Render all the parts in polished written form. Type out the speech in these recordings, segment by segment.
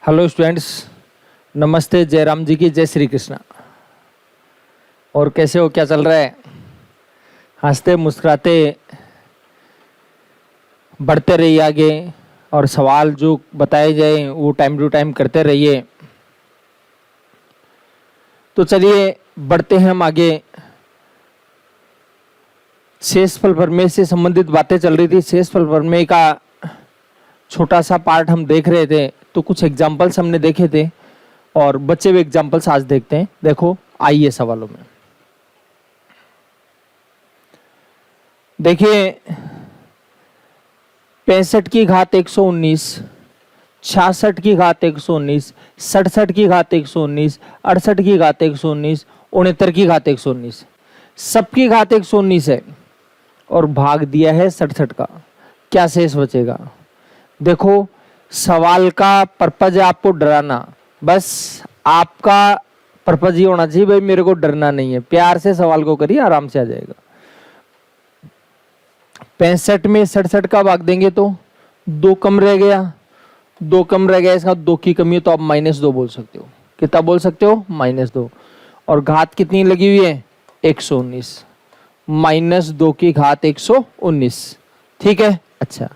Hello students, नमस्ते। जयराम जी की जय श्री कृष्णा। और कैसे हो, क्या चल रहा है? हंसते मुस्कुराते बढ़ते रहिए आगे, और सवाल जो बताए जाए वो टाइम टू टाइम करते रहिए। तो चलिए बढ़ते हैं हम आगे। शेषफल प्रमेय से संबंधित बातें चल रही थी। शेषफल प्रमेय का छोटा सा पार्ट हम देख रहे थे, तो कुछ एग्जाम्पल्स हमने देखे थे और बचे हुए एग्जाम्पल्स आज देखते हैं। देखो आइए सवालों में। देखिए 65 की घात 119, 66 की घात 119, 67 की घात 119, 68 की घात 119, 69 की घात 119, सबकी घात 119 है और भाग दिया है 67 का। क्या शेष बचेगा? देखो सवाल का पर्पज है आपको डराना। बस आपका पर्पज ये होना चाहिए, भाई मेरे को डरना नहीं है। प्यार से सवाल को करिए, आराम से आ जाएगा। 65 में 67 का भाग देंगे तो 2 कम रह गया, 2 कम रह गया, इसका 2 की कमी है तो आप -2 बोल सकते हो। कितना बोल सकते हो? -2। और घात कितनी लगी हुई है? 119। -2 की घात 119। ठीक है, अच्छा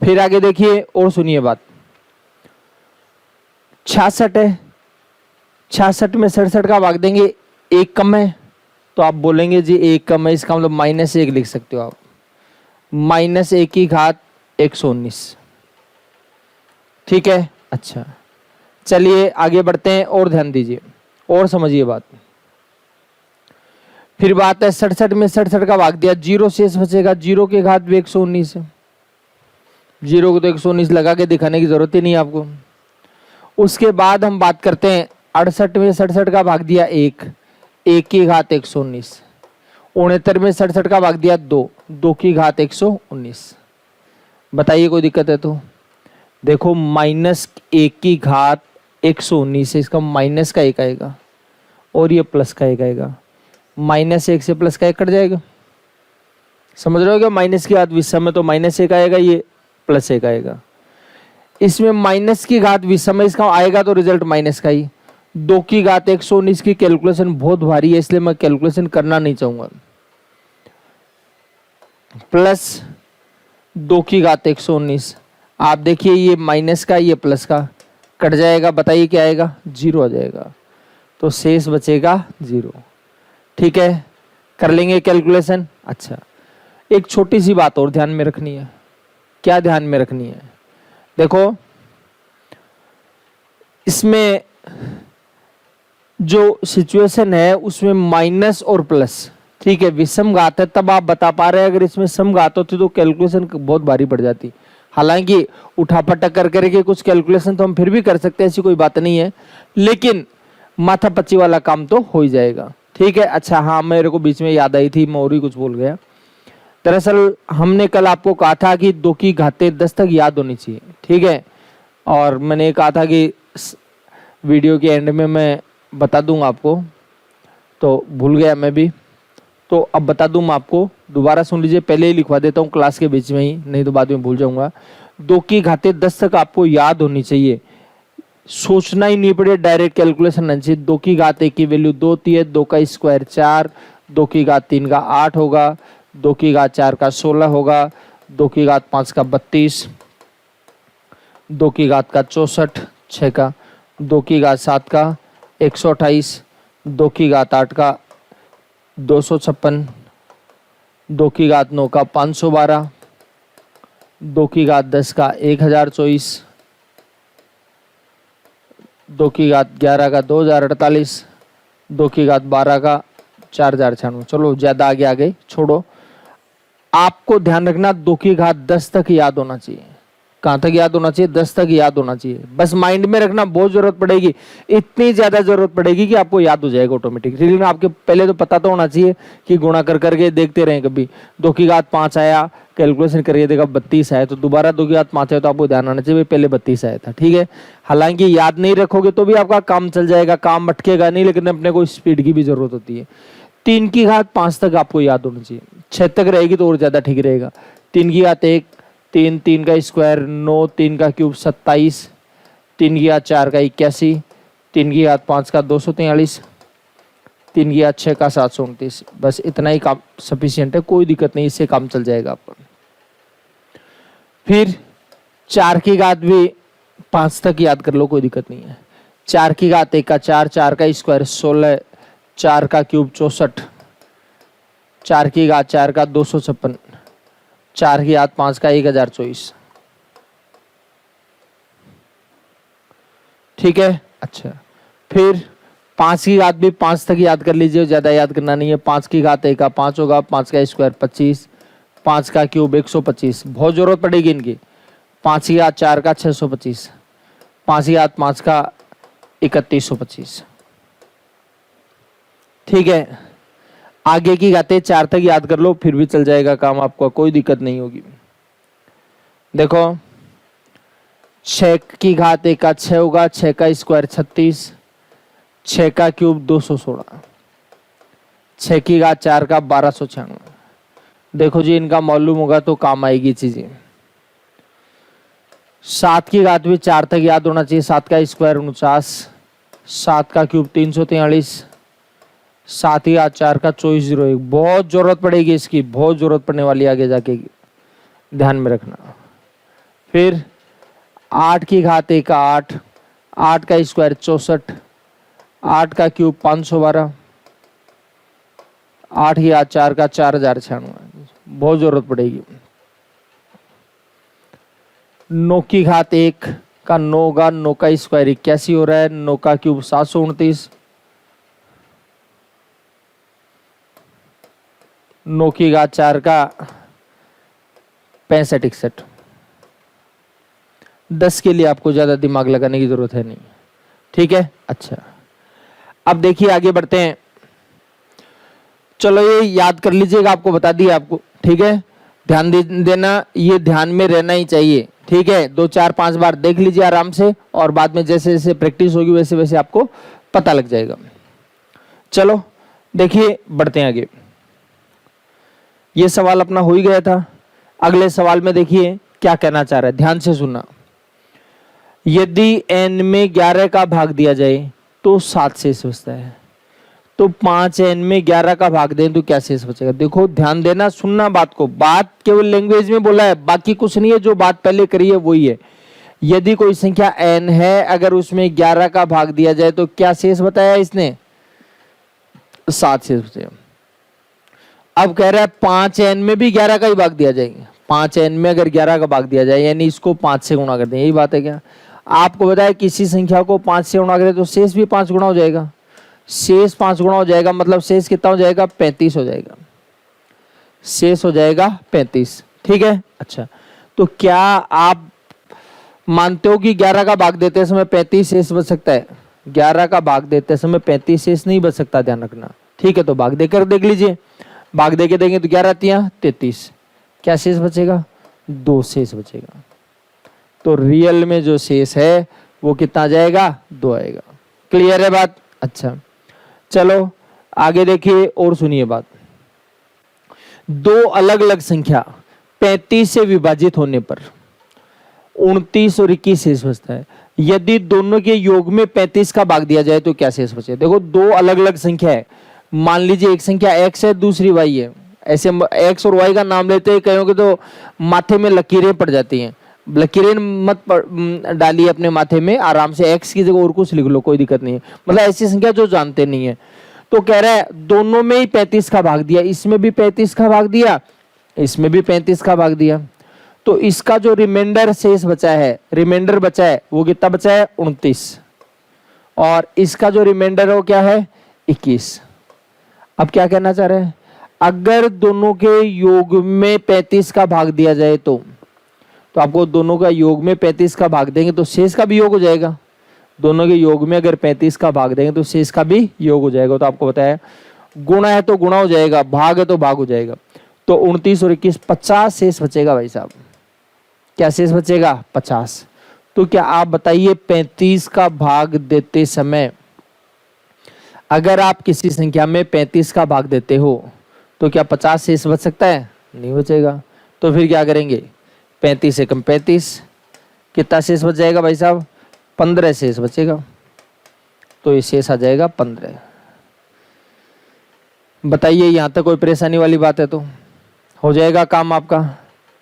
फिर आगे देखिए और सुनिए बात। 66 है, 66 में 67 का भाग देंगे, 1 कम है तो आप बोलेंगे जी 1 कम है, इसका मतलब -1 लिख सकते हो आप। -1 की घात 119। ठीक है, अच्छा चलिए आगे बढ़ते हैं और ध्यान दीजिए और समझिए बात। फिर बात है 67 में 67 का भाग दिया, 0 शेष बचेगा। 0 की घात भी 119 है। 0 को तो 119 लगा के दिखाने की जरूरत ही नहीं है आपको। उसके बाद हम बात करते हैं 68 में 67 का भाग दिया 1, 1 की घात 119। 69 में 67 का भाग दिया 2, 2 की घात 119। बताइए कोई दिक्कत है तो? देखो -1 की घात 119 है, इसका माइनस का 1 आएगा और ये प्लस का 1 आएगा। -1 से प्लस का 1 कट जाएगा। समझ रहे हो क्या? माइनस की घात विषम में तो -1 आएगा, ये +1 आएगा। इसमें माइनस की घात विषम है, इसका आएगा तो रिजल्ट माइनस का ही। 2 की घात 119 की कैलकुलेशन बहुत भारी है, इसलिए मैं कैलकुलेशन करना नहीं चाहूंगा। +2 की घात 119, आप देखिए ये माइनस का ये प्लस का कट जाएगा। बताइए क्या आएगा? 0 आ जाएगा। तो शेष बचेगा 0। ठीक है, कर लेंगे कैलकुलेशन। अच्छा एक छोटी सी बात और ध्यान में रखनी है। क्या ध्यान में रखनी है? देखो इसमें जो सिचुएशन है उसमें माइनस और प्लस, ठीक है, विषम घात है तब आप बता पा रहे हैं। अगर इसमें सम घात होती तो कैलकुलेशन बहुत भारी पड़ जाती। हालांकि उठापटक कर करके कुछ कैलकुलेशन तो हम फिर भी कर सकते हैं, ऐसी कोई बात नहीं है, लेकिन माथा पच्ची वाला काम तो हो ही जाएगा। ठीक है, अच्छा हाँ मेरे को बीच में याद आई थी, मैं और ही कुछ बोल गया। दरअसल हमने कल आपको कहा था कि 2 की घातें 10 तक याद होनी चाहिए। ठीक है, और मैंने कहा था कि वीडियो के एंड में मैं बता दूंगा आपको, तो भूल गया मैं भी, तो अब बता दूं मैं आपको। दोबारा सुन लीजिए, पहले ही लिखवा देता हूँ क्लास के बीच में ही, नहीं तो बाद में भूल जाऊंगा। 2 की घातें 10 तक आपको याद होनी चाहिए, सोचना ही नहीं पड़े, डायरेक्ट कैलकुलेशन नहीं चाहिए। 2 की घात 1 की वैल्यू 2 होती है, 2 का स्क्वायर 4, 2 की घात 3 का 8 होगा, 2 की घात 4 का 16 होगा, 2 की घात 5 का 32, 2 की घात का 64, 6 का, 2 की घात 7 का 128, 2 की घात 8 का 256, 2 की घात 9 का 512, 2 की घात 10 का 1024, 2 की घात 11 का 2048, 2 की घात 12 का 4096। चलो ज्यादा आगे आ गए, छोड़ो। आपको ध्यान रखना 2 की घात 10 तक याद होना चाहिए। कहां तक याद होना चाहिए? 10 तक याद होना चाहिए। बस माइंड में रखना, बहुत जरूरत पड़ेगी, इतनी ज्यादा जरूरत पड़ेगी कि आपको याद हो जाएगा ऑटोमेटिक। लेकिन आपके पहले तो पता तो होना चाहिए कि गुणा कर करके देखते रहें। कभी 2 की घात 5 आया, कैलकुलेशन करिए, देखा 32 आया, तो दोबारा 2 की घात 5 आया तो आपको ध्यान आना चाहिए पहले 32 आया था। ठीक है, हालांकि याद नहीं रखोगे तो भी आपका काम चल जाएगा, काम अटकेगा नहीं, लेकिन अपने को स्पीड की भी जरूरत होती है। 3 की घात 5 तक आपको याद होनी चाहिए, 6 तक रहेगी तो और ज्यादा ठीक रहेगा। 3 की घात 1, 3, 3 का स्क्वायर 9, 3 का क्यूब 27, 3 की घात 4 का 81, 3 की घात 5 का 243, 3 की घात 6 का 729। बस इतना ही काम सफिशियंट है, कोई दिक्कत नहीं, इससे काम चल जाएगा आपका। फिर 4 की घात भी 5 तक याद कर लो, कोई दिक्कत नहीं है। 4 की घात 1 का 4, 4 का स्क्वायर 16, 4 का क्यूब 64, 4 की घात 4 का 256, 4 की घात 5 का 1024। ठीक है, अच्छा। फिर 5 की घात भी 5 तक याद कर लीजिए, ज्यादा याद करना नहीं है। 5 की घात 1 का 5 होगा, 5 का स्क्वायर 25, 5 का क्यूब 125। बहुत जरूरत पड़ेगी इनकी। 5 की घात 4 का 625, 5 की घात 5 का 3125। ठीक है, आगे की घातें 4 तक याद कर लो, फिर भी चल जाएगा काम आपका, कोई दिक्कत नहीं होगी। देखो 6 की घात 1 का 6 होगा, 6 का स्क्वायर 36, 6 का क्यूब 216, 6 की घात 4 का 1296। देखो जी, इनका मालूम होगा तो काम आएगी चीजें। 7 की घात भी 4 तक याद होना चाहिए। 7 का स्क्वायर 49, 7 का क्यूब 343, 7 की घात 4 का 2401। बहुत जरूरत पड़ेगी इसकी, बहुत जरूरत पड़ने वाली आगे जाके, ध्यान में रखना। फिर 8 की घात 1 का 8, 8 का स्क्वायर 64, 8 का क्यूब 512, 8 की घात 4 का 4096। बहुत जरूरत पड़ेगी। 9 की घात 1 का 9 होगा, 9 का स्क्वायर 81 हो रहा है, 9 का क्यूब 729, 9 की घात 4 का 65 61। 10 के लिए आपको ज्यादा दिमाग लगाने की जरूरत है नहीं। ठीक है, अच्छा। अब देखिए आगे बढ़ते हैं। चलो ये याद कर लीजिएगा, आपको बता दिया आपको। ठीक है, ध्यान देना, ये ध्यान में रहना ही चाहिए। ठीक है, 2 4 5 बार देख लीजिए आराम से, और बाद में जैसे जैसे प्रैक्टिस होगी वैसे वैसे आपको पता लग जाएगा। चलो देखिए, बढ़ते हैं आगे। ये सवाल अपना हो ही गया था। अगले सवाल में देखिए क्या कहना चाह रहा है, ध्यान से सुनना। यदि n में 11 का भाग दिया जाए तो 7 शेष बचता है, तो 5n में 11 का भाग दें तो क्या शेष बचेगा। देखो ध्यान देना, सुनना बात को। बात केवल लैंग्वेज में बोला है, बाकी कुछ नहीं है। जो बात पहले करी है वही है। यदि कोई संख्या n है, अगर उसमें 11 का भाग दिया जाए तो क्या शेष बताया इसने, 7 शेष बचेगा। अब कह रहा है 5n में भी 11 का ही भाग दिया जाएगा। 5n में अगर 11 का भाग दिया जाए, यानी इसको 5 से गुणा कर दें, यही बात है क्या। आपको बताया किसी संख्या को 5 से गुणा करें तो शेष भी 5 गुणा हो जाएगा। शेष 5 गुणा हो जाएगा, मतलब शेष कितना हो जाएगा, 35 हो जाएगा। शेष हो जाएगा 35। ठीक है, अच्छा। तो क्या आप मानते हो कि 11 का भाग देते समय 35 शेष बच सकता है। 11 का भाग देते समय 35 शेष नहीं बच सकता, ध्यान रखना। ठीक है, तो भाग देकर देख लीजिए। भाग देके देंगे तो 11 तियां 33, क्या शेष बचेगा, 2 शेष बचेगा। तो रियल में जो शेष है वो कितना आ जाएगा, 2 आएगा। क्लियर है बात, अच्छा। चलो आगे देखिए और सुनिए बात। 2 अलग अलग संख्या 35 से विभाजित होने पर 29 और 21 शेष बचता है। यदि दोनों के योग में 35 का भाग दिया जाए तो क्या शेष बचे। देखो 2 अलग अलग संख्या है। मान लीजिए एक संख्या x है, दूसरी y है। ऐसे x और y का नाम लेते हैं, कहीं तो माथे में लकीरें पड़ जाती हैं। लकीरें मत डालिए अपने माथे में, आराम से x की जगह और कुछ लिख लो, कोई दिक्कत नहीं है। मतलब ऐसी संख्या जो जानते नहीं है। तो कह रहा है दोनों में ही 35 का भाग दिया, इसमें भी 35 का भाग दिया, इसमें भी 35 का भाग दिया। तो इसका जो रिमाइंडर शेष बचा है, रिमाइंडर बचा है, वो कितना बचा है, 29। और इसका जो रिमाइंडर है वो क्या है, 21। अब क्या कहना चाह रहे हैं, अगर दोनों के योग में 35 का भाग दिया जाए तो आपको दोनों का योग में 35 का भाग देंगे तो शेष का भी योग हो जाएगा। दोनों के योग में अगर 35 का भाग देंगे तो शेष का भी योग हो जाएगा। तो आपको बताया गुणा है तो गुणा हो जाएगा, भाग है तो भाग हो जाएगा। तो 29 और 21 50 शेष बचेगा भाई साहब। क्या शेष बचेगा, 50। तो क्या आप बताइए 35 का भाग देते समय अगर आप किसी संख्या में 35 का भाग देते हो तो क्या 50 शेष बच सकता है, नहीं बचेगा। तो फिर क्या करेंगे, 35 से कम 35, कितना शेष बच जाएगा भाई साहब, 15 शेष बचेगा, तो ये शेष आ जाएगा 15। बताइए यहाँ तक कोई परेशानी वाली बात है तो हो जाएगा काम आपका,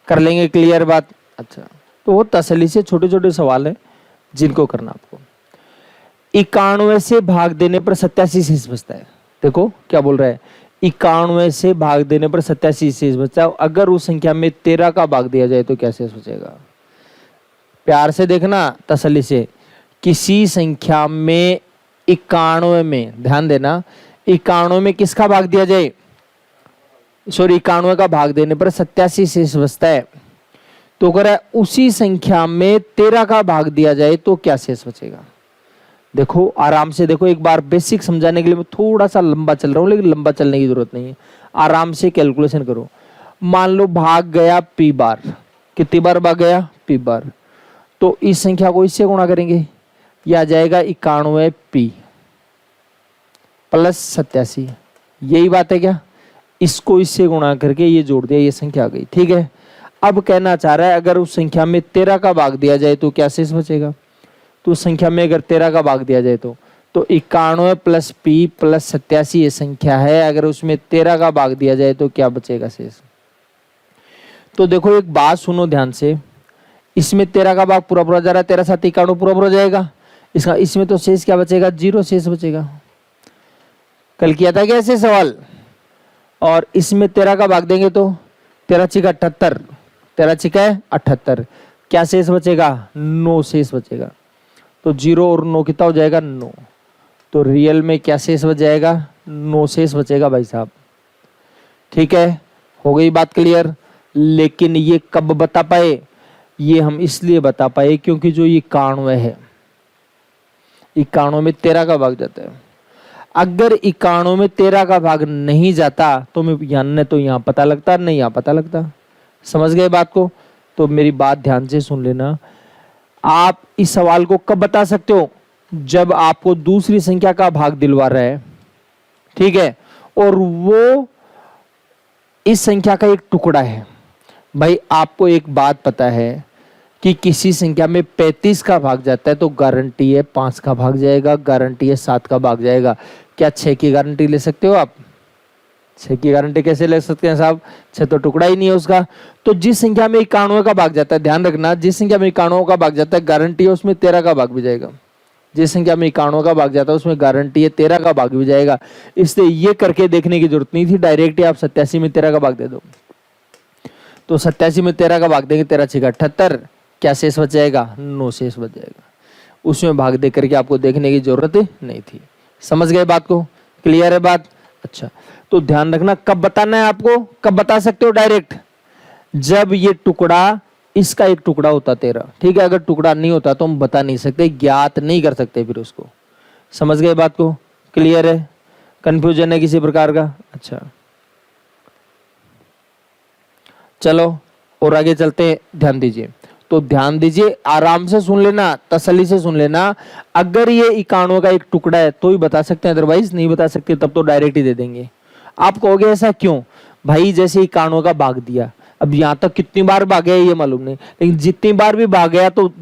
कर लेंगे क्लियर बात। अच्छा, तो वो तसल्ली से छोटे छोटे सवाल है जिनको करना आपको। 91 से भाग देने पर 87 शेष बचता है। देखो क्या बोल रहा है, 91 से भाग देने पर 87 शेष बचता है। अगर उस संख्या में 13 का भाग दिया जाए तो क्या शेष बचेगा? प्यार से देखना, तसल्ली से। किसी संख्या में 91 में, ध्यान देना, 91 में किसका भाग दिया जाए, सॉरी 91 का भाग देने पर 87 शेष बचता है। तो अगर उसी संख्या में 13 का भाग दिया जाए तो क्या शेष बचेगा? देखो आराम से देखो, एक बार बेसिक समझाने के लिए मैं थोड़ा सा लंबा चल रहा हूं, लेकिन लंबा चलने की जरूरत नहीं है, आराम से कैलकुलेशन करो। मान लो भाग गया p बार, कितनी बार भाग गया? p बार। तो इस संख्या को इससे गुणा करेंगे, यह आ जाएगा 91 p प्लस 87। यही बात है क्या? इसको इससे गुणा करके ये जोड़ दिया, ये संख्या आ गई। ठीक है, अब कहना चाह रहा है अगर उस संख्या में 13 का भाग दिया जाए तो क्या शेष बचेगा? तो उस संख्या में अगर 13 का भाग दिया जाए तो 91 प्लस p प्लस 87 ये संख्या है, अगर उसमें 13 का भाग दिया जाए तो क्या बचेगा शेष? तो देखो एक बात सुनो ध्यान से, इसमें 13 का भाग पूरा पूरा जा रहा है, 13 7 91 पूरा पूरा जाएगा, इसका इसमें तो शेष क्या बचेगा? 0 शेष बचेगा। कल किया था क्या ऐसे सवाल? और इसमें 13 का भाग देंगे तो 13 छिका 78, 13 छिका 78, क्या शेष बचेगा? 9 शेष बचेगा। तो 0 और 9 कितना हो जाएगा? 9। तो रियल में क्या शेष बच जाएगा? 9 शेष बचेगा भाई साहब। ठीक है, हो गई बात क्लियर। लेकिन ये कब बता पाए? ये हम इसलिए बता पाए क्योंकि जो ये 91 है, 91 में 13 का भाग जाता है। अगर 91 में 13 का भाग नहीं जाता तो मैं यहाँ पता लगता, नहीं यहाँ पता लगता। समझ गए बात को? तो मेरी बात ध्यान से सुन लेना। आप इस सवाल को कब बता सकते हो? जब आपको दूसरी संख्या का भाग दिलवा रहा है, ठीक है, और वो इस संख्या का एक टुकड़ा है। भाई आपको एक बात पता है कि किसी संख्या में 35 का भाग जाता है तो गारंटी है 5 का भाग जाएगा, गारंटी है 7 का भाग जाएगा। क्या 6 की गारंटी ले सकते हो आप? 6 की गारंटी कैसे ले सकते हैं साहब? 6 तो टुकड़ा ही नहीं है उसका। तो जिस संख्या में 91 का भाग जाता है, ध्यान रखना, जिस संख्या में 91 का भाग जाता है गारंटी है उसमें 13 का भाग भी जाएगा। जिस संख्या में 91 का भाग जाता है उसमें गारंटी है 13 का भाग भी जाएगा। इसलिए ये करके देखने की जरूरत नहीं थी, डायरेक्ट ही आप 87 में 13 का भाग दे दो। तो 87 में 13 का भाग देंगे, 13 छिका 78, क्या शेष बच जाएगा? 9 शेष बच जाएगा। उसमें भाग दे करके आपको देखने की जरूरत नहीं थी। समझ गए बात को? क्लियर है बात? अच्छा, तो ध्यान रखना, कब बताना है आपको, कब बता सकते हो डायरेक्ट? जब ये टुकड़ा, इसका एक टुकड़ा होता 13, ठीक है। अगर टुकड़ा नहीं होता तो हम बता नहीं सकते, ज्ञात नहीं कर सकते फिर उसको। समझ गए बात को? क्लियर है? कंफ्यूजन है किसी प्रकार का? अच्छा चलो और आगे चलते हैं, ध्यान दीजिए। तो ध्यान दीजिए, आराम से सुन लेना, तसल्ली से सुन लेना। अगर ये 91 का एक टुकड़ा है तो ही बता सकते हैं, अदरवाइज नहीं बता सकते, तब तो डायरेक्ट ही दे देंगे। आप कहोगे ऐसा क्यों? भाई जैसे 91 का भाग दिया, अब यहाँ तक कितनी बार भाग गया ये मालूम नहीं, लेकिन जितनी बार भी भाग गया तो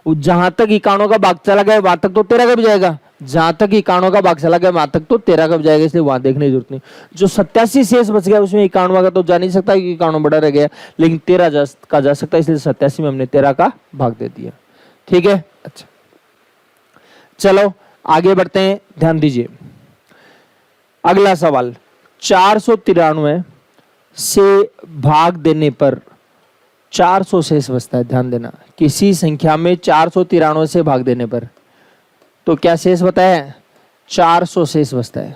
जहां तक 91 का भाग चला गया वहां तक तो 13 का भी जाएगा, जहां तक 91 का भाग चला गया वहां तक तो 13 का भी जाएगा, इसलिए वहां देखने की जरूरत नहीं। जो 87 शेष बच गया उसमें 91 का तो जा नहीं सकता कि 91 बड़ा रह गया, लेकिन 13 का जा सकता है, इसलिए 87 में हमने 13 का भाग दे दिया। ठीक है, अच्छा चलो आगे बढ़ते हैं, ध्यान दीजिए। अगला सवाल, 493 से भाग देने पर 400 शेष बचता है। ध्यान देना, किसी संख्या में 493 से भाग देने पर तो क्या शेष बचता है? 400 शेष बचता है।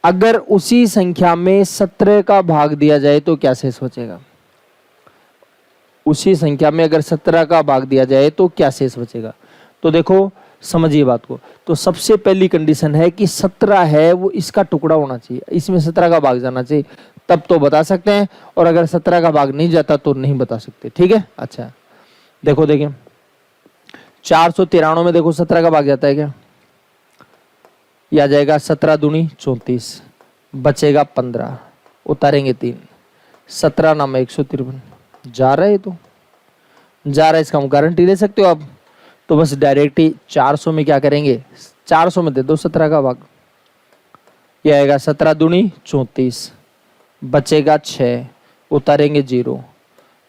अगर उसी संख्या में 17 का भाग दिया जाए तो क्या शेष बचेगा? उसी संख्या में अगर 17 का भाग दिया जाए तो क्या शेष बचेगा? तो देखो समझिए बात को। तो सबसे पहली कंडीशन है कि 17 है वो इसका टुकड़ा होना चाहिए, इसमें 17 का भाग जाना चाहिए, तब तो बता सकते हैं, और अगर 17 का भाग नहीं जाता तो नहीं बता सकते। ठीक है, अच्छा देखो, देखिए 493 में देखो 17 का भाग जाता है क्या? यह आ जाएगा 17 दूनी 34, बचेगा 15, उतारेंगे 3, 17 नाम 153 जा रहा है, तो जा रहा है, इसका हम गारंटी ले सकते हो आप। तो बस डायरेक्ट ही 400 में क्या करेंगे, 400 में दे दो 17 का भाग, ये आएगा 17 दूनी 34, बचेगा 6, उतारेंगे 0,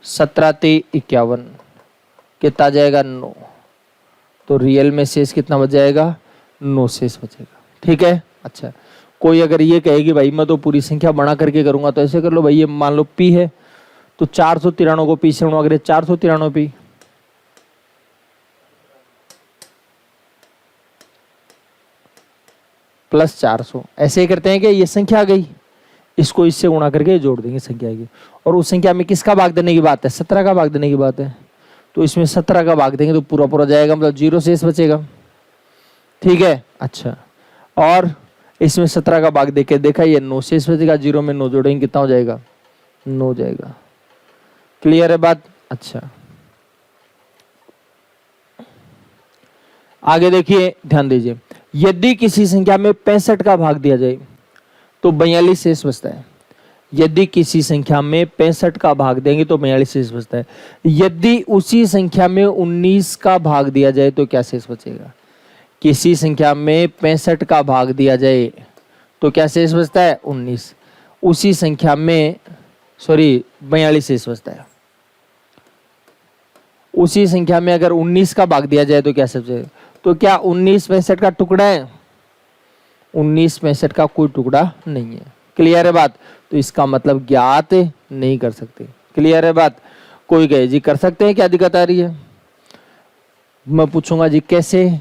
17 × 51, कितना जाएगा 9, तो रियल में शेष कितना बच जाएगा, 9 शेष बचेगा। ठीक है। अच्छा, कोई अगर ये कहेगी भाई मैं तो पूरी संख्या बना करके करूंगा, तो ऐसे कर लो भाई, ये मान लो पी है, तो 493 को पी से गुणा करें, 493 पी प्लस 400, ऐसे ही करते हैं कि ये संख्या आ गई, इसको इससे गुणा करके जोड़ देंगे संख्या की, और उस संख्या में किसका भाग देने की बात है, 17 का भाग देने की बात है, तो इसमें 17 का भाग देंगे तो पूरा पूरा जाएगा, मतलब 0 शेष बचेगा। ठीक है। अच्छा, और इसमें 17 का भाग देके देखा, ये 9 शेष बचेगा, 0 में 9 जोड़ेंगे कितना हो जाएगा, 9 जाएगा। क्लियर है बात। अच्छा, आगे देखिए, ध्यान दीजिए, यदि किसी संख्या में 65 का भाग दिया जाए तो 42 शेष बचता है। यदि किसी संख्या में 65 का भाग देंगे तो 42 शेष बचता है। यदि उसी संख्या में 19 का भाग दिया जाए तो क्या शेष बचेगा। किसी संख्या में 65 का भाग दिया जाए तो क्या शेष बचता है, 19। उसी संख्या में 42 शेष बचता है। उसी संख्या में अगर 19 का भाग दिया जाए तो क्या शेष बचेगा। तो क्या 19 65 का टुकड़ा है, 19 65 का कोई टुकड़ा नहीं है। क्लियर है बात। तो इसका मतलब ज्ञात नहीं कर सकते। क्लियर है बात। कोई कहे जी कर सकते हैं, क्या दिक्कत आ रही है। मैं पूछूंगा जी कैसे,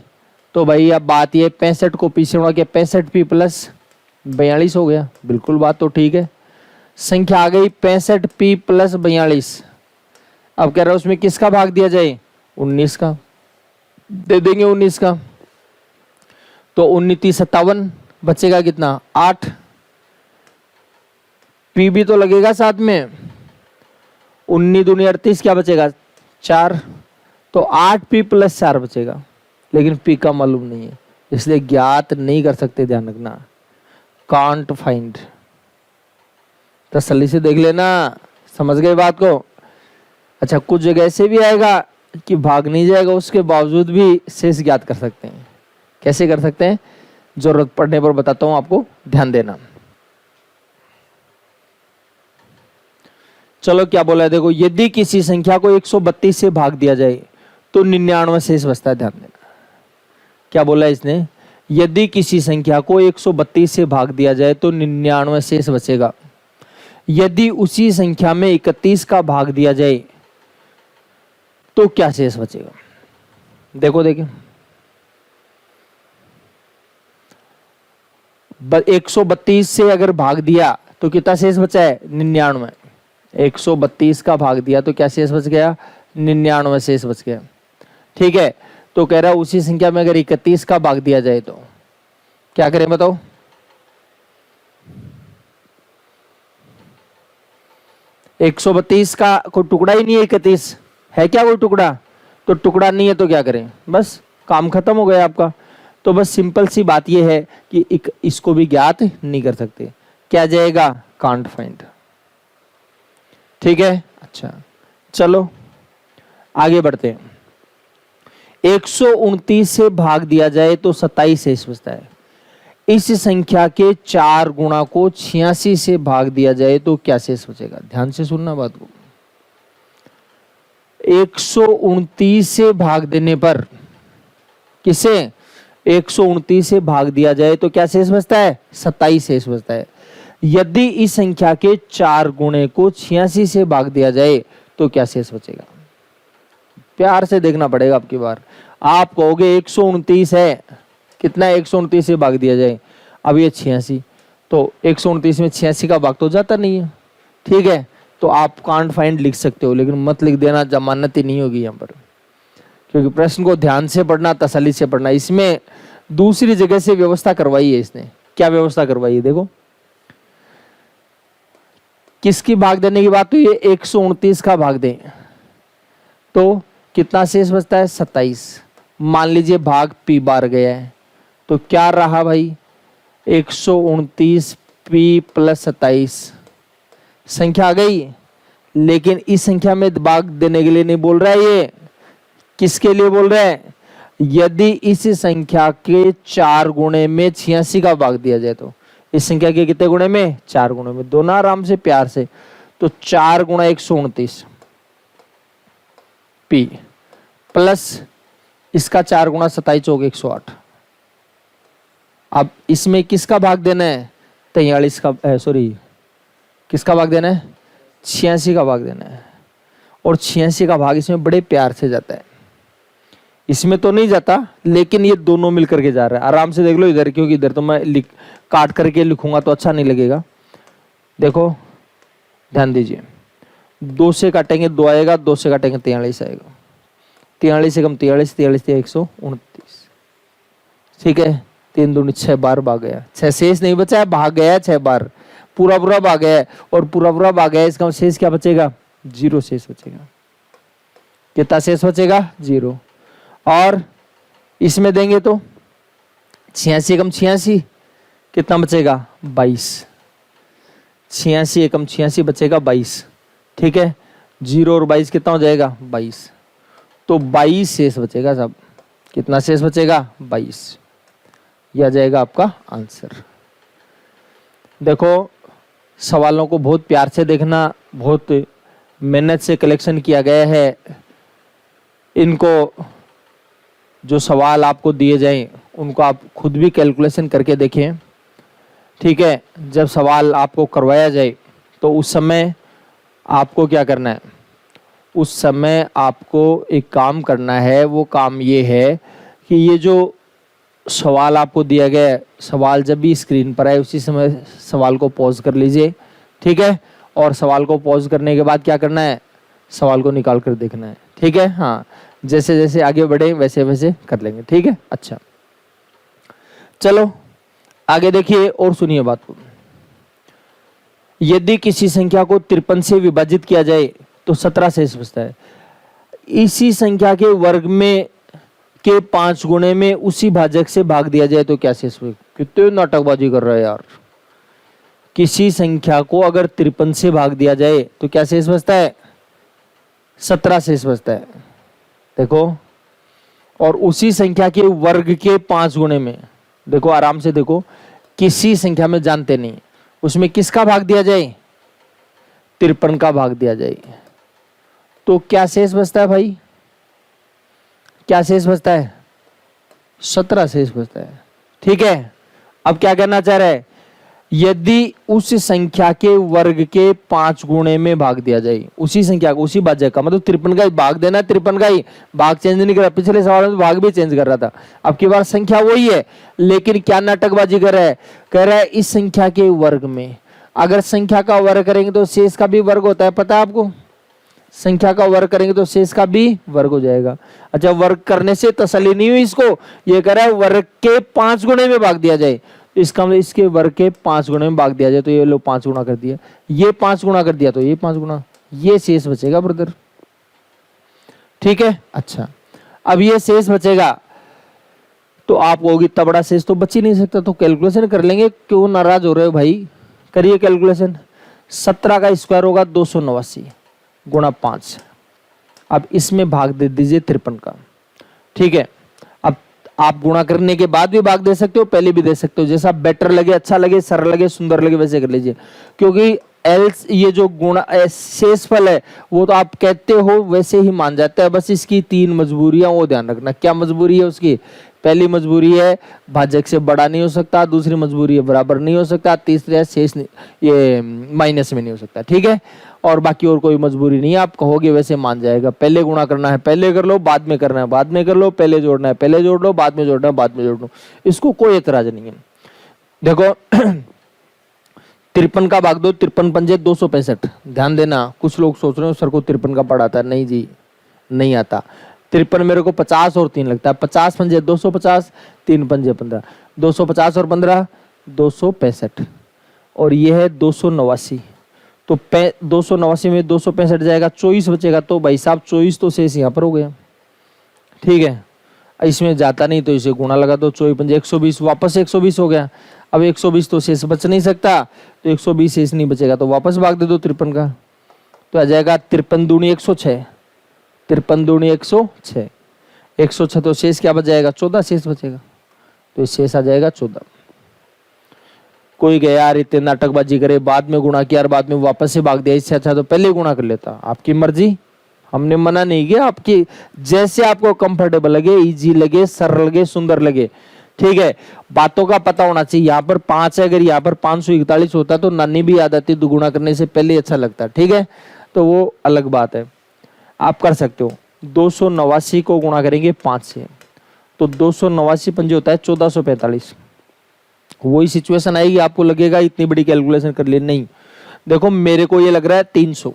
तो भाई अब बात ये 65 को पी से गुणा किया, 65p प्लस 42 हो गया। बिल्कुल बात तो ठीक है। संख्या आ गई 65p प्लस 42। अब कह रहा है उसमें किसका भाग दिया जाए, 19 का। दे देंगे 19 का, तो 19 57, बचेगा कितना 8। पी भी तो लगेगा साथ में, 19 दूनी 38, क्या बचेगा 4। तो 8p प्लस 4 बचेगा, लेकिन पी का मालूम नहीं है, इसलिए ज्ञात नहीं कर सकते। ध्यान रखना, कांट फाइंड। तसल्ली से देख लेना, समझ गए बात को। अच्छा, कुछ जगह ऐसे भी आएगा कि भाग नहीं जाएगा, उसके बावजूद भी शेष ज्ञात कर सकते हैं। कैसे कर सकते हैं, जरूरत पड़ने पर बताता हूं आपको, ध्यान देना। चलो क्या बोला है देखो, यदि किसी संख्या को 132 से भाग दिया जाए तो 99 शेष बचता है। ध्यान देना क्या बोला है इसने, यदि किसी संख्या को 132 से भाग दिया जाए तो 99 शेष बचेगा। यदि उसी संख्या में 31 का भाग दिया जाए तो क्या शेष बचेगा। देखो देखिए, 132 से अगर भाग दिया तो कितना शेष बचा है, 99। 132 का भाग दिया तो क्या शेष बच गया, 99 शेष बच गया। ठीक है। तो कह रहा है उसी संख्या में अगर 31 का भाग दिया जाए तो क्या करें बताओ। एक 132 का कोई टुकड़ा ही नहीं है, 31 है क्या कोई टुकड़ा, तो टुकड़ा नहीं है तो क्या करें, बस काम खत्म हो गया आपका। तो बस सिंपल सी बात यह है कि इसको भी ज्ञात नहीं कर सकते। क्या जाएगा, कांट फाइंड। ठीक है। अच्छा चलो आगे बढ़ते हैं। 129 से भाग दिया जाए तो 27 शेष बचता है। इस संख्या के 4 गुणा को 86 से भाग दिया जाए तो क्या शेष बचेगा। ध्यान से सुनना बात को। 129 से भाग देने पर, किसे 129 से भाग दिया जाए तो क्या शेष बचता है, 27 शेष बचता है। यदि इस संख्या के 4 गुणे को 86 से भाग दिया जाए तो क्या शेष बचेगा। प्यार से देखना पड़ेगा आपकी बार। आप कहोगे 129 है, कितना 129 से भाग दिया जाए, अब ये 86, तो 129 में 86 का भाग तो जाता नहीं है। ठीक है, तो आप कांट फाइंड लिख सकते हो, लेकिन मत लिख देना, जमानत ही नहीं होगी यहाँ पर, क्योंकि प्रश्न को ध्यान से पढ़ना, तसल्ली से पढ़ना। इसमें दूसरी जगह से व्यवस्था करवाई है इसने। क्या व्यवस्था करवाई है देखो, किसकी भाग देने की बात हुई है, 129 का भाग दें तो कितना शेष बचता है, 27। मान लीजिए भाग पी बार गया है तो क्या रहा भाई, 129 पी प्लस 27 संख्या आ गई। लेकिन इस संख्या में भाग देने के लिए नहीं बोल रहा है, ये किसके लिए बोल रहा है, यदि इस संख्या के 4 गुणे में 86 का भाग दिया जाए तो इस संख्या के कितने गुणे में 4 गुणे में, दोनों आराम से प्यार से, तो 4 गुणा 129 पी प्लस इसका 4 गुणा 27 चौक 108। अब इसमें किसका भाग देना है 43 का, सॉरी किसका भाग देना है 86 का भाग देना है। और 86 का भाग इसमें बड़े प्यार से जाता है, इसमें तो नहीं जाता लेकिन ये दोनों मिलकर के जा रहा है। आराम से देख लो इधर, क्योंकि इधर तो मैं काट करके लिखूंगा तो अच्छा नहीं लगेगा। देखो ध्यान दीजिए, 2 से काटेंगे 2 आएगा, 2 से काटेंगे 43 आएगा, 43 से कम 43, 43 129, ठीक है। 3 दूनी 6 बार भाग गया, 6 शेष नहीं बचा है, भाग गया 6 बार, पूरा पूरा भाग गया है। और पूरा पूरा भाग गया है, इसका शेष क्या बचेगा 0 शेष बचेगा। कितना शेष बचेगा 0। और इसमें देंगे तो 86 कम 86 कितना बचेगा 22, 86 कम 86 बचेगा 22, ठीक है। 0 और 22 कितना हो जाएगा 22, तो 22 शेष बचेगा सब। कितना शेष बचेगा 22, यह जाएगा आपका आंसर। देखो सवालों को बहुत प्यार से देखना, बहुत मेहनत से कलेक्शन किया गया है। इनको जो सवाल आपको दिए जाएं उनको आप खुद भी कैलकुलेशन करके देखें, ठीक है। जब सवाल आपको करवाया जाए तो उस समय आपको क्या करना है, उस समय आपको एक काम करना है। वो काम ये है कि ये जो सवाल आपको दिया गया है, सवाल जब भी स्क्रीन पर आए उसी समय सवाल को पॉज कर लीजिए, ठीक है। और सवाल को पॉज करने के बाद क्या करना है, सवाल को निकाल कर देखना है, ठीक है। हाँ, जैसे जैसे आगे बढ़े वैसे वैसे कर लेंगे, ठीक है। अच्छा चलो आगे देखिए और सुनिए बात को। यदि किसी संख्या को 53 से विभाजित किया जाए तो 17 शेष बचता है। इसी संख्या के वर्ग में के 5 गुणे में उसी भाजक से भाग दिया जाए तो क्या शेष बचेगा। कितने नाटकबाजी कर रहे हैं यार। किसी संख्या को अगर 53 से भाग दिया जाए तो क्या शेष बचता है 17 शेष बचता है। देखो, और उसी संख्या के वर्ग के 5 गुणे में, देखो आराम से देखो, किसी संख्या में जानते नहीं, उसमें किसका भाग दिया जाए 53 का भाग दिया जाए तो क्या शेष बचता है भाई, क्या शेष बचता है 17 शेष बचता है, ठीक है। अब क्या कहना चाह रहा है, यदि उस संख्या के वर्ग के 5 गुणे में भाग दिया जाए, उसी संख्या को, उसी भाजक का, मतलब 53 का ही भाग देना है, 53 का ही भाग चेंज नहीं कर रहा। पिछले सवाल में तो भाग भी चेंज कर रहा था, अब की बार संख्या वही है, लेकिन क्या नाटकबाजी कर रहा है, कह रहा है इस संख्या के वर्ग में। अगर संख्या का वर्ग करेंगे तो शेष का भी वर्ग होता है, पता है आपको। संख्या का वर्ग करेंगे तो शेष का भी वर्ग हो जाएगा। अच्छा, वर्ग करने से तसल्ली नहीं हुई इसको, ये कह रहा है वर्ग के 5 गुणे में भाग दिया जाए, इसका मतलब इसके वर्ग के 5 गुणे में भाग दिया जाए तो ये लो 5 गुना कर दिया, ये 5 गुना कर दिया तो ये 5 गुना, ये शेष बचेगा ब्रदर, ठीक है। अच्छा, अब ये शेष बचेगा तो आप कहोगे इतना बड़ा शेष तो बच ही नहीं सकता, तो कैलकुलेशन कर लेंगे। क्यों नाराज हो रहे हो भाई, करिए कैलकुलेशन। 17 का स्क्वायर होगा 289 गुणा 5। अब इसमें भाग दे दीजिए 53 का, ठीक है। अब आप गुणा करने के बाद भी भाग दे सकते हो, पहले भी दे सकते हो, जैसा बेटर लगे, अच्छा लगे, सरल लगे, सुंदर लगे वैसे कर लीजिए। क्योंकि एल्स ये जो गुणा शेषफल है वो तो आप कहते हो वैसे ही मान जाता है, बस इसकी 3 मजबूरियां वो ध्यान रखना। क्या मजबूरी है उसकी, पहली मजबूरी है भाजक से बड़ा नहीं हो सकता, दूसरी मजबूरी है बराबर नहीं हो सकता, तीसरी है शेष ये माइनस में नहीं हो सकता, ठीक है। और बाकी और कोई मजबूरी नहीं है, आप कहोगे वैसे मान जाएगा। पहले गुणा करना है पहले कर लो, बाद में करना है बाद में कर लो, पहले जोड़ना है पहले जोड़ लो, बाद में जोड़ना है बाद में जोड़ लो, इसको कोई एतराज नहीं है। देखो 53 का भाग दो, 53 पंजे 265। ध्यान देना, कुछ लोग सोच रहे हो सर को 53 का पढ़ाता है, नहीं जी नहीं आता। 53 मेरे को 50 और 3 लगता है, 50 पंजे 250, 3 पंजे 15, 250 और 15 265, और ये है 289। तो 289 में 265 जाएगा, 24 बचेगा। तो भाई साहब 24 तो शेष यहाँ पर हो गया, ठीक है। इसमें जाता नहीं तो इसे गुणा लगा दो, 24 पंजे 120, वापस 120 हो गया। अब 120 तो शेष बच नहीं सकता, तो 120 शेष नहीं बचेगा, तो वापस भाग दे दो 53 का, तो आ जाएगा 53 दूनी 106, 53 दूनी 106। 106 तो शेष क्या बच जाएगा, 14 शेष बचेगा, तो शेष आ जाएगा 14। कोई गया यार इतने नाटकबाजी करे, बाद में गुणा किया और बाद में वापस से भाग दिया, इससे अच्छा तो पहले गुणा कर लेता। आपकी मर्जी, हमने मना नहीं किया, आपकी जैसे आपको कंफर्टेबल लगे, इजी लगे, सरल लगे, सुंदर लगे, ठीक है। बातों का पता होना चाहिए। यहाँ पर 5 है, अगर यहाँ पर 541 होता तो नानी भी याद आती, दुगुना करने से पहले अच्छा लगता, ठीक है, तो वो अलग बात है, आप कर सकते हो। 289 को गुणा करेंगे 5 से, तो 289 पंजे होता है 1445। वही सिचुएशन आएगी, आपको लगेगा इतनी बड़ी कैलकुलेशन कर लिए, नहीं। देखो मेरे को ये लग रहा है 300,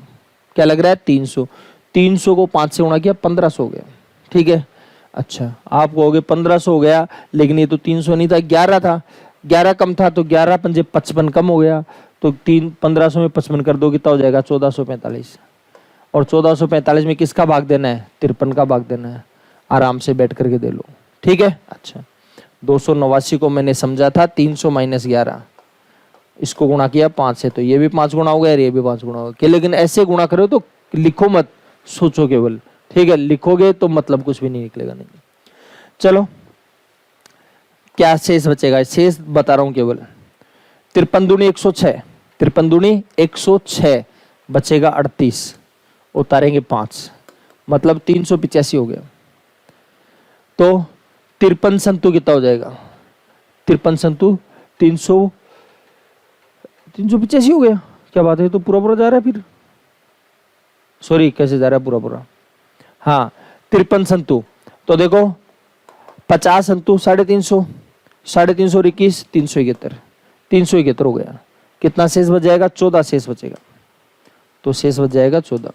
क्या लग रहा है 300, 300 को 5 से गुणा किया 1500 हो गया, ठीक है। अच्छा आप कहोगे 1500 हो गया, लेकिन ये तो 300 नहीं था, 11 था, 11 कम था, तो 11 पंजे 55 कम हो गया, तो 1500 में 55 कर दो, कितना हो जाएगा 1445। और 1445 में किसका भाग देना है, 53 का भाग देना है। आराम से बैठ करके दे लो, ठीक है। अच्छा 289 को मैंने समझा था 300 माइनस 11, इसको गुणा किया 5 से, तो ये भी 5 गुणा हो गया और ये भी 5 गुणा हो गया। लेकिन ऐसे गुणा करो तो लिखो मत, सोचो केवल, ठीक है। लिखोगे तो मतलब कुछ भी नहीं निकलेगा, नहीं। चलो क्या शेष बचेगा, शेष बता रहा हूं केवल। 53 दूनी 106, 53 दूनी 106, बचेगा 38, उतारेंगे 5, मतलब 385 हो गया। तो 53 संतु कितना हो जाएगा, 53 संतु 385 हो गया। क्या बात है, तो पूरा पूरा जा रहा है फिर, सॉरी कैसे जा रहा है पूरा पूरा, हाँ 53 संतु। तो देखो 50 संतु 350, 350 और 21 371, 371 हो गया। कितना शेष बच जाएगा, 14 शेष बचेगा, तो शेष बच जाएगा 14।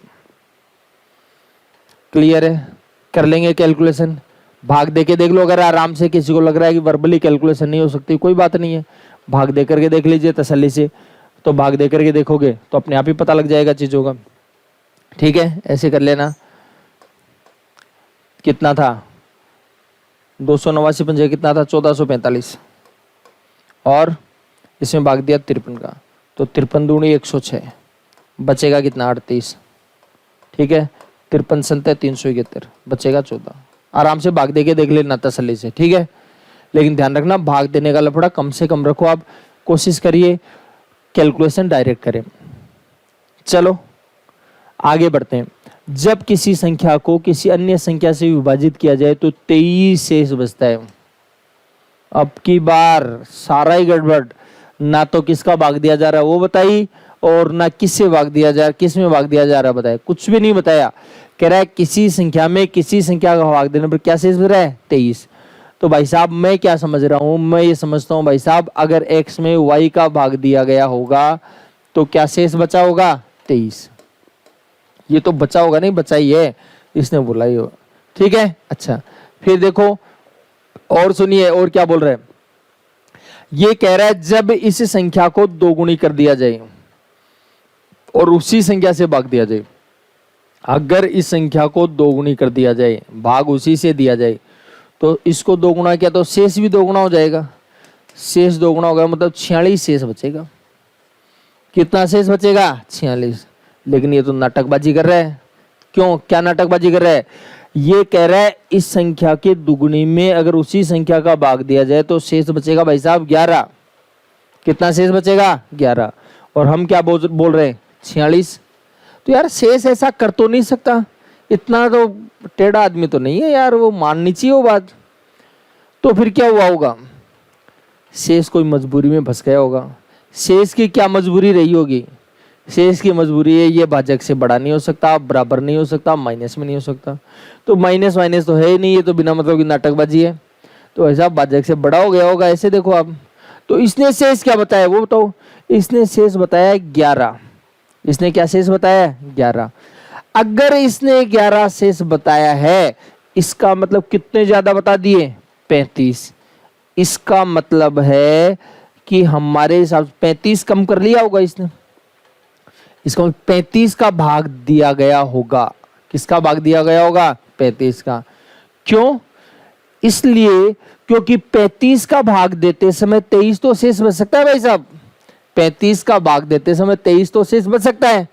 क्लियर है, कर लेंगे कैलकुलेशन, भाग दे के देख लो। अगर आराम से किसी को लग रहा है कि वर्बली कैलकुलेशन नहीं हो सकती, कोई बात नहीं है, भाग दे करके देख लीजिए तसल्ली से। तो भाग दे करके देखोगे तो अपने आप ही पता लग जाएगा चीजों का, ठीक है। ऐसे कर लेना, कितना था 289 पंजे कितना था 1445, और इसमें भाग दिया 53 का, तो 53 दूनी 106, बचेगा कितना 38, ठीक है। 53 संते 371, बचेगा 14। आराम से भाग दे के देख लेना तसल्ली से, ठीक है। लेकिन ध्यान रखना भाग देने का लफड़ा कम से कम रखो, आप कोशिश करिए कैलकुलेशन डायरेक्ट करें। चलो आगे बढ़ते हैं। जब किसी संख्या को किसी अन्य संख्या से विभाजित किया जाए तो 23 शेष बचता है। अब की बार सारा ही गड़बड़, ना तो किसका भाग दिया जा रहा है वो बताइए, और ना किससे भाग दिया जा, किस में भाग दिया जा रहा है बताए, कुछ भी नहीं बताया। कह रहा है किसी संख्या में किसी संख्या का भाग देने पर क्या शेष बच रहा है 23। तो भाई साहब मैं क्या समझ रहा हूं, मैं ये समझता हूं भाई साहब अगर x में y का भाग दिया गया होगा तो क्या शेष बचा होगा 23। ये तो बचा होगा, नहीं बचा ही है, इसने बोला ही होगा, ठीक है। अच्छा फिर देखो और सुनिए और क्या बोल रहे हैं। ये कह रहा है जब इस संख्या को दोगुनी कर दिया जाए और उसी संख्या से भाग दिया जाए, अगर इस संख्या को दोगुनी कर दिया जाए, भाग उसी से दिया जाए, तो इसको दोगुना किया तो शेष भी दोगुना हो जाएगा। शेष दोगुना होगा मतलब 46 शेष बचेगा। कितना शेष बचेगा 46। लेकिन ये तो नाटकबाजी कर रहा है। क्यों, क्या नाटकबाजी कर रहा है, ये कह रहा है इस संख्या के दुगुनी में अगर उसी संख्या का भाग दिया जाए तो शेष बचेगा भाई साहब 11। कितना शेष बचेगा 11, और हम क्या बोल रहे हैं 46। तो यार शेष ऐसा कर तो नहीं सकता, इतना तो टेढ़ा आदमी तो नहीं है यार, वो माननी चाहिए वो बात। तो फिर क्या हुआ होगा, शेष कोई मजबूरी में फंस गया होगा। शेष की क्या मजबूरी रही होगी, शेष की मजबूरी है ये भाजक से बड़ा नहीं हो सकता, बराबर नहीं हो सकता, माइनस में नहीं हो सकता। तो माइनस माइनस तो है ही नहीं, ये तो बिना मतलब की नाटकबाजी है। तो ऐसा भाजक से बड़ा हो गया होगा, ऐसे देखो आप। तो इसने शेष क्या बताया वो बताओ। इसने शेष बताया 11। इसने क्या शेष बताया 11। अगर इसने 11 शेष बताया है, इसका मतलब कितने ज्यादा बता दिए 35। इसका मतलब है कि हमारे हिसाब से 35 कम कर लिया होगा इसने। इसका 35 का भाग दिया गया होगा। किसका भाग दिया गया होगा 35 का। क्यों, इसलिए क्योंकि 35 का भाग देते समय 23 तो शेष बच सकता है भाई साहब। 35 का भाग देते समय 23 तो शेष बच सकता है,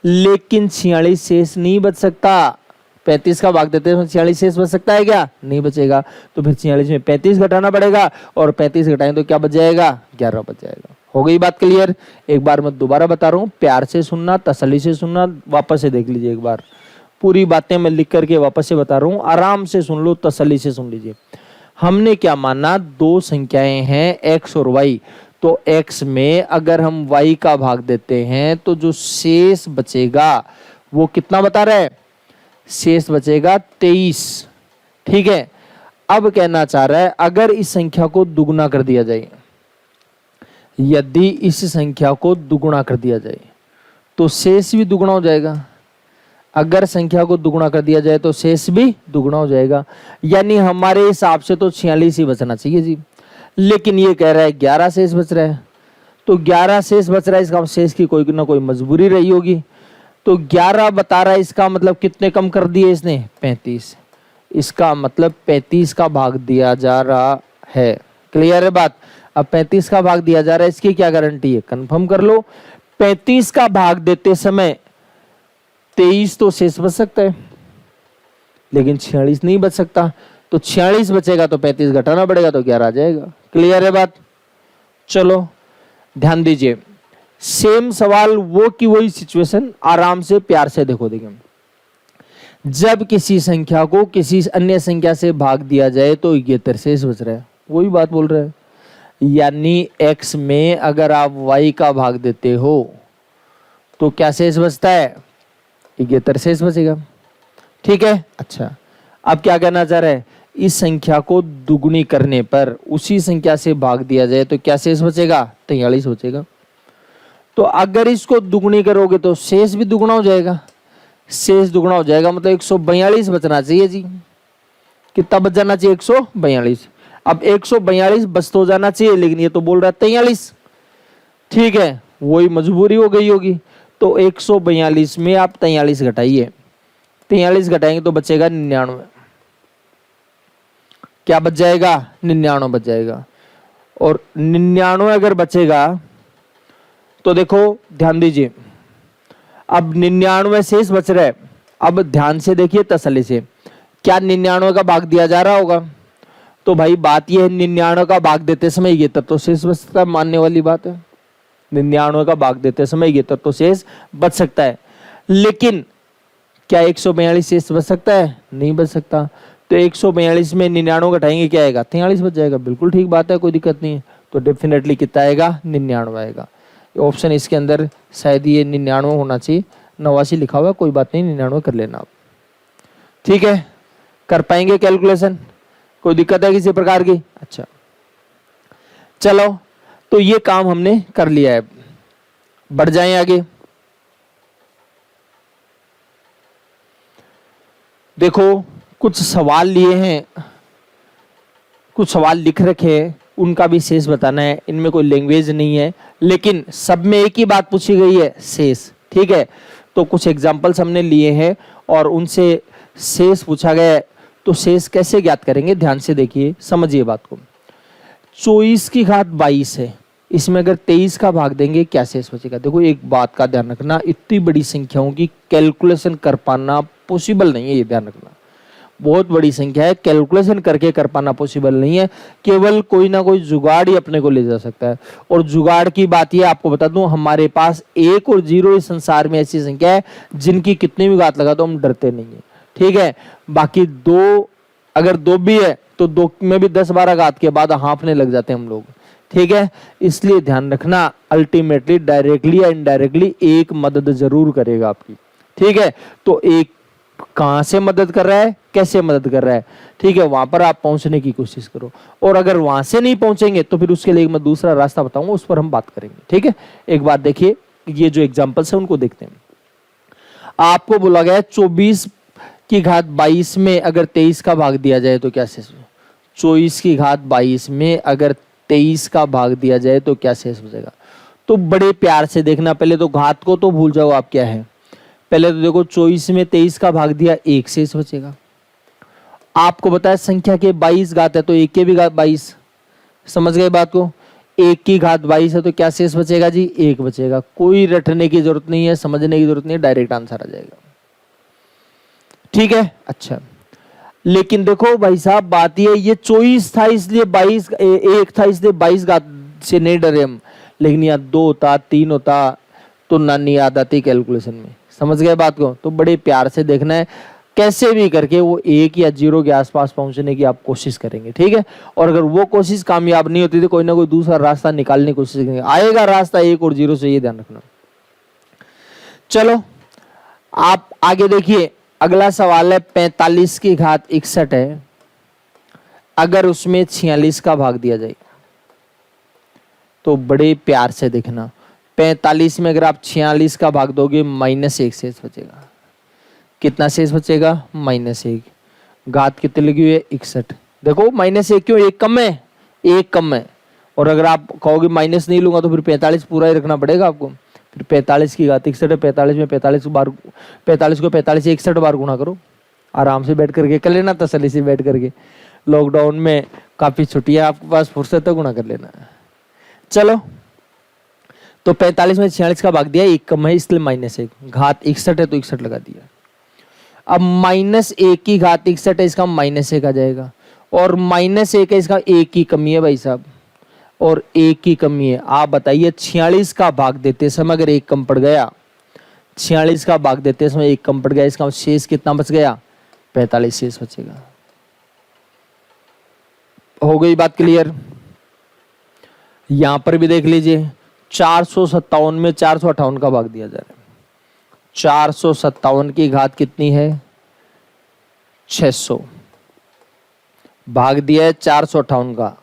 लेकिन 46 शेष नहीं बच सकता। 35 का भाग देते हैं 46 शेष बच सकता है क्या? नहीं बचेगा। तो फिर 46 में 35 घटाना पड़ेगा और 35 घटाएं तो क्या बच जाएगा? 11 बच जाएगा। हो गई बात क्लियर? एक बार मैं दोबारा बता रहा हूँ, प्यार से सुनना, तसल्ली से सुनना, वापस से देख लीजिए एक बार। पूरी बातें मैं लिख करके वापस से बता रहा हूँ, आराम से सुन लो, तसल्ली से सुन लीजिए। हमने क्या माना, दो संख्याएं हैं x और y, तो x में अगर हम y का भाग देते हैं तो जो शेष बचेगा वो कितना बता रहा है? शेष बचेगा 23। ठीक है, अब कहना चाह रहा है अगर इस संख्या को दुगुना कर दिया जाए, यदि इस संख्या को दुगुना कर दिया जाए तो शेष भी दुगुना हो जाएगा। अगर संख्या को दुगुना कर दिया जाए तो शेष भी दुगुना हो जाएगा, यानी हमारे हिसाब से तो 46 ही बचना चाहिए जी, लेकिन ये कह रहा है 11 शेष बच रहा है। तो 11 शेष बच रहा है, इसका शेष की कोई ना कोई मजबूरी रही होगी। तो 11 बता रहा है, इसका मतलब कितने कम कर दिए इसने? 35। इसका मतलब 35 का भाग दिया जा रहा है। क्लियर है बात? अब 35 का भाग दिया जा रहा है, इसकी क्या गारंटी है? कंफर्म कर लो। 35 का भाग देते समय 23 तो शेष बच सकता है, लेकिन 46 नहीं बच सकता। तो 46 बचेगा तो 35 घटाना पड़ेगा तो 11 आ जाएगा। क्लियर है बात? चलो ध्यान दीजिए, सेम सवाल वो की वही सिचुएशन, आराम से प्यार से देखो। देखिए, जब किसी संख्या को किसी अन्य संख्या से भाग दिया जाए तो ये शेष बच रहा है, वही बात बोल रहा है। यानी x में अगर आप y का भाग देते हो तो क्या शेष बचता है? ये शेष बचेगा। ठीक है, अच्छा अब क्या कहना चाह रहा है? इस संख्या को दुगुनी करने पर उसी संख्या से भाग दिया जाए तो क्या शेष बचेगा? 43 बचेगा। तो अगर इसको दुगुनी करोगे तो शेष भी दुगुना हो जाएगा। शेष दुगुना हो जाएगा मतलब 142 बचना चाहिए जी। कितना बच जाना चाहिए? 142। अब 142 बच तो जाना चाहिए, लेकिन ये तो बोल रहा है 43। ठीक है, वही मजबूरी हो गई होगी। तो 142 में आप 43 घटाइए, 43 घटाएंगे तो बचेगा 99। क्या बच जाएगा? 99 बच जाएगा। और 99 अगर बचेगा तो देखो ध्यान दीजिए, अब 99 शेष बच रहा है। अब ध्यान से देखिए, तसल्ली से, क्या 99 का भाग दिया जा रहा होगा? तो भाई बात यह है, 99 का भाग देते समय ये तत्व शेष बच सकता है, मानने वाली बात है। 99 का भाग देते समय ये तत्व शेष बच सकता है, लेकिन क्या 142 शेष बच सकता है? नहीं बच सकता। तो 142 में 99 घटाएंगे क्या आएगा? 43 बच जाएगा। बिल्कुल ठीक बात है, कोई दिक्कत नहीं है। तो डेफिनेटली कितना आएगा? 99 आएगा। ऑप्शन इसके अंदर शायद ये 99 होना चाहिए, 89 लिखा हुआ, कोई बात नहीं, 99 कर लेना आप। ठीक है, कर पाएंगे कैलकुलेशन? कोई दिक्कत है किसी प्रकार की? अच्छा चलो, तो ये काम हमने कर लिया है, बढ़ जाएं आगे। देखो कुछ सवाल लिए हैं, कुछ सवाल लिख रखे हैं, उनका भी शेष बताना है। इनमें कोई लैंग्वेज नहीं है, लेकिन सब में एक ही बात पूछी गई है, शेष। ठीक है, तो कुछ एग्जांपल्स हमने लिए हैं और उनसे शेष पूछा गया है। तो शेष कैसे ज्ञात करेंगे? ध्यान से देखिए, समझिए बात को। 24 की घात 22 है, इसमें अगर 23 का भाग देंगे क्या शेष बचेगा? देखो एक बात का ध्यान रखना, इतनी बड़ी संख्याओं की कैलकुलेशन कर पाना पॉसिबल नहीं है, ये ध्यान रखना। बहुत बड़ी संख्या है, कैलकुलेशन करके कर पाना पॉसिबल नहीं है, केवल कोई ना कोई जुगाड़ ही अपने को ले जा सकता है। और जुगाड़ की बात ये आपको बता दूं, हमारे पास 1 और 0 इस संसार में ऐसी संख्या है जिनकी कितनी भी घात लगा तो हम डरते नहीं है। ठीक है, बाकी 2 अगर 2 भी है तो 2 में भी 10-12 घात के बाद हाँफने लग जाते हैं हम लोग। ठीक है, इसलिए ध्यान रखना, अल्टीमेटली डायरेक्टली या इनडायरेक्टली एक मदद जरूर करेगा आपकी। ठीक है, तो एक कहां से मदद कर रहा है, कैसे मदद कर रहा है, ठीक है, वहां पर आप पहुंचने की कोशिश करो। और अगर वहां से नहीं पहुंचेंगे तो फिर उसके लिए मैं दूसरा रास्ता बताऊंगा, उस पर हम बात करेंगे। ठीक है, एक बात देखिए, ये जो एग्जांपल्स है उनको देखते हैं। आपको बोला गया 24 की घात 22 में अगर 23 का भाग दिया जाए तो क्या शेष? 24 की घात 22 में अगर 23 का भाग दिया जाए तो क्या शेष बचेगा? तो बड़े प्यार से देखना, पहले तो घात को तो भूल जाओ आप क्या है। पहले तो देखो 24 में 23 का भाग दिया, 1 शेष बचेगा। आपको बताया संख्या के 22 घात है तो 1 के भी घात 22, समझ गए बात को? 1 की घात 22 है तो क्या शेष बचेगा जी? 1 बचेगा। कोई रटने की जरूरत नहीं है, समझने की जरूरत नहीं है, डायरेक्ट आंसर आ जाएगा। ठीक है। अच्छा, लेकिन देखो भाई साहब बात ये 24 था इसलिए 22 1 था इसलिए 22 घात से नहीं डरे हम, लेकिन यहाँ 2 होता 3 होता तो नानी याद आती कैलकुलेशन में। समझ गए बात को? तो बड़े प्यार से देखना है, कैसे भी करके वो 1 या 0 के आसपास पहुंचने की आप कोशिश करेंगे, ठीक है। और अगर वो कोशिश कामयाब नहीं होती तो कोई ना कोई दूसरा रास्ता निकालने की कोशिश करेंगे, आएगा रास्ता 1 और 0 से, ये ध्यान रखना। चलो आप आगे देखिए, अगला सवाल है 45 की घात 61 है, अगर उसमें 46 का भाग दिया जाए तो बड़े प्यार से देखना, 45 में अगर आप 46 का भाग दोगे -1 शेष बचेगा। कितना शेष बचेगा? -1। घात कितनी लगी हुई है? 61। देखो -1 क्यों? 1 कम है, 1 कम है। और अगर आप कहोगे माइनस नहीं लूंगा तो फिर 45 पूरा ही रखना पड़ेगा आपको। फिर 45 की घात 61 है, 45 में 45 बार, 45 को 45 से 61 बार गुणा करो। आराम से बैठ करके कर लेना, तसल्ली से बैठ करके। लॉकडाउन में काफी छुट्टियां आपके पास, फुर्सत है, गुणा कर लेना। चलो, तो 45 में 46 का भाग दिया, 1 कम है इसलिए -1। घात 61 है तो 61 लगा दिया। अब -1 की घात 61 है, इसका -1 आ जाएगा। और -1 है, इसका 1 की कमी है भाई साहब, और 1 की कमी है। आप बताइए 46 का भाग देते समय अगर 1 कम पड़ गया, 46 का भाग देते समय 1 कम पड़ गया, इसका शेष कितना बच गया? 45 शेष बचेगा। हो गई बात क्लियर? यहां पर भी देख लीजिए, 457 में 458 का भाग दिया जा रहा है। 457 की घात कितनी है? 600। भाग दिया है 458 का।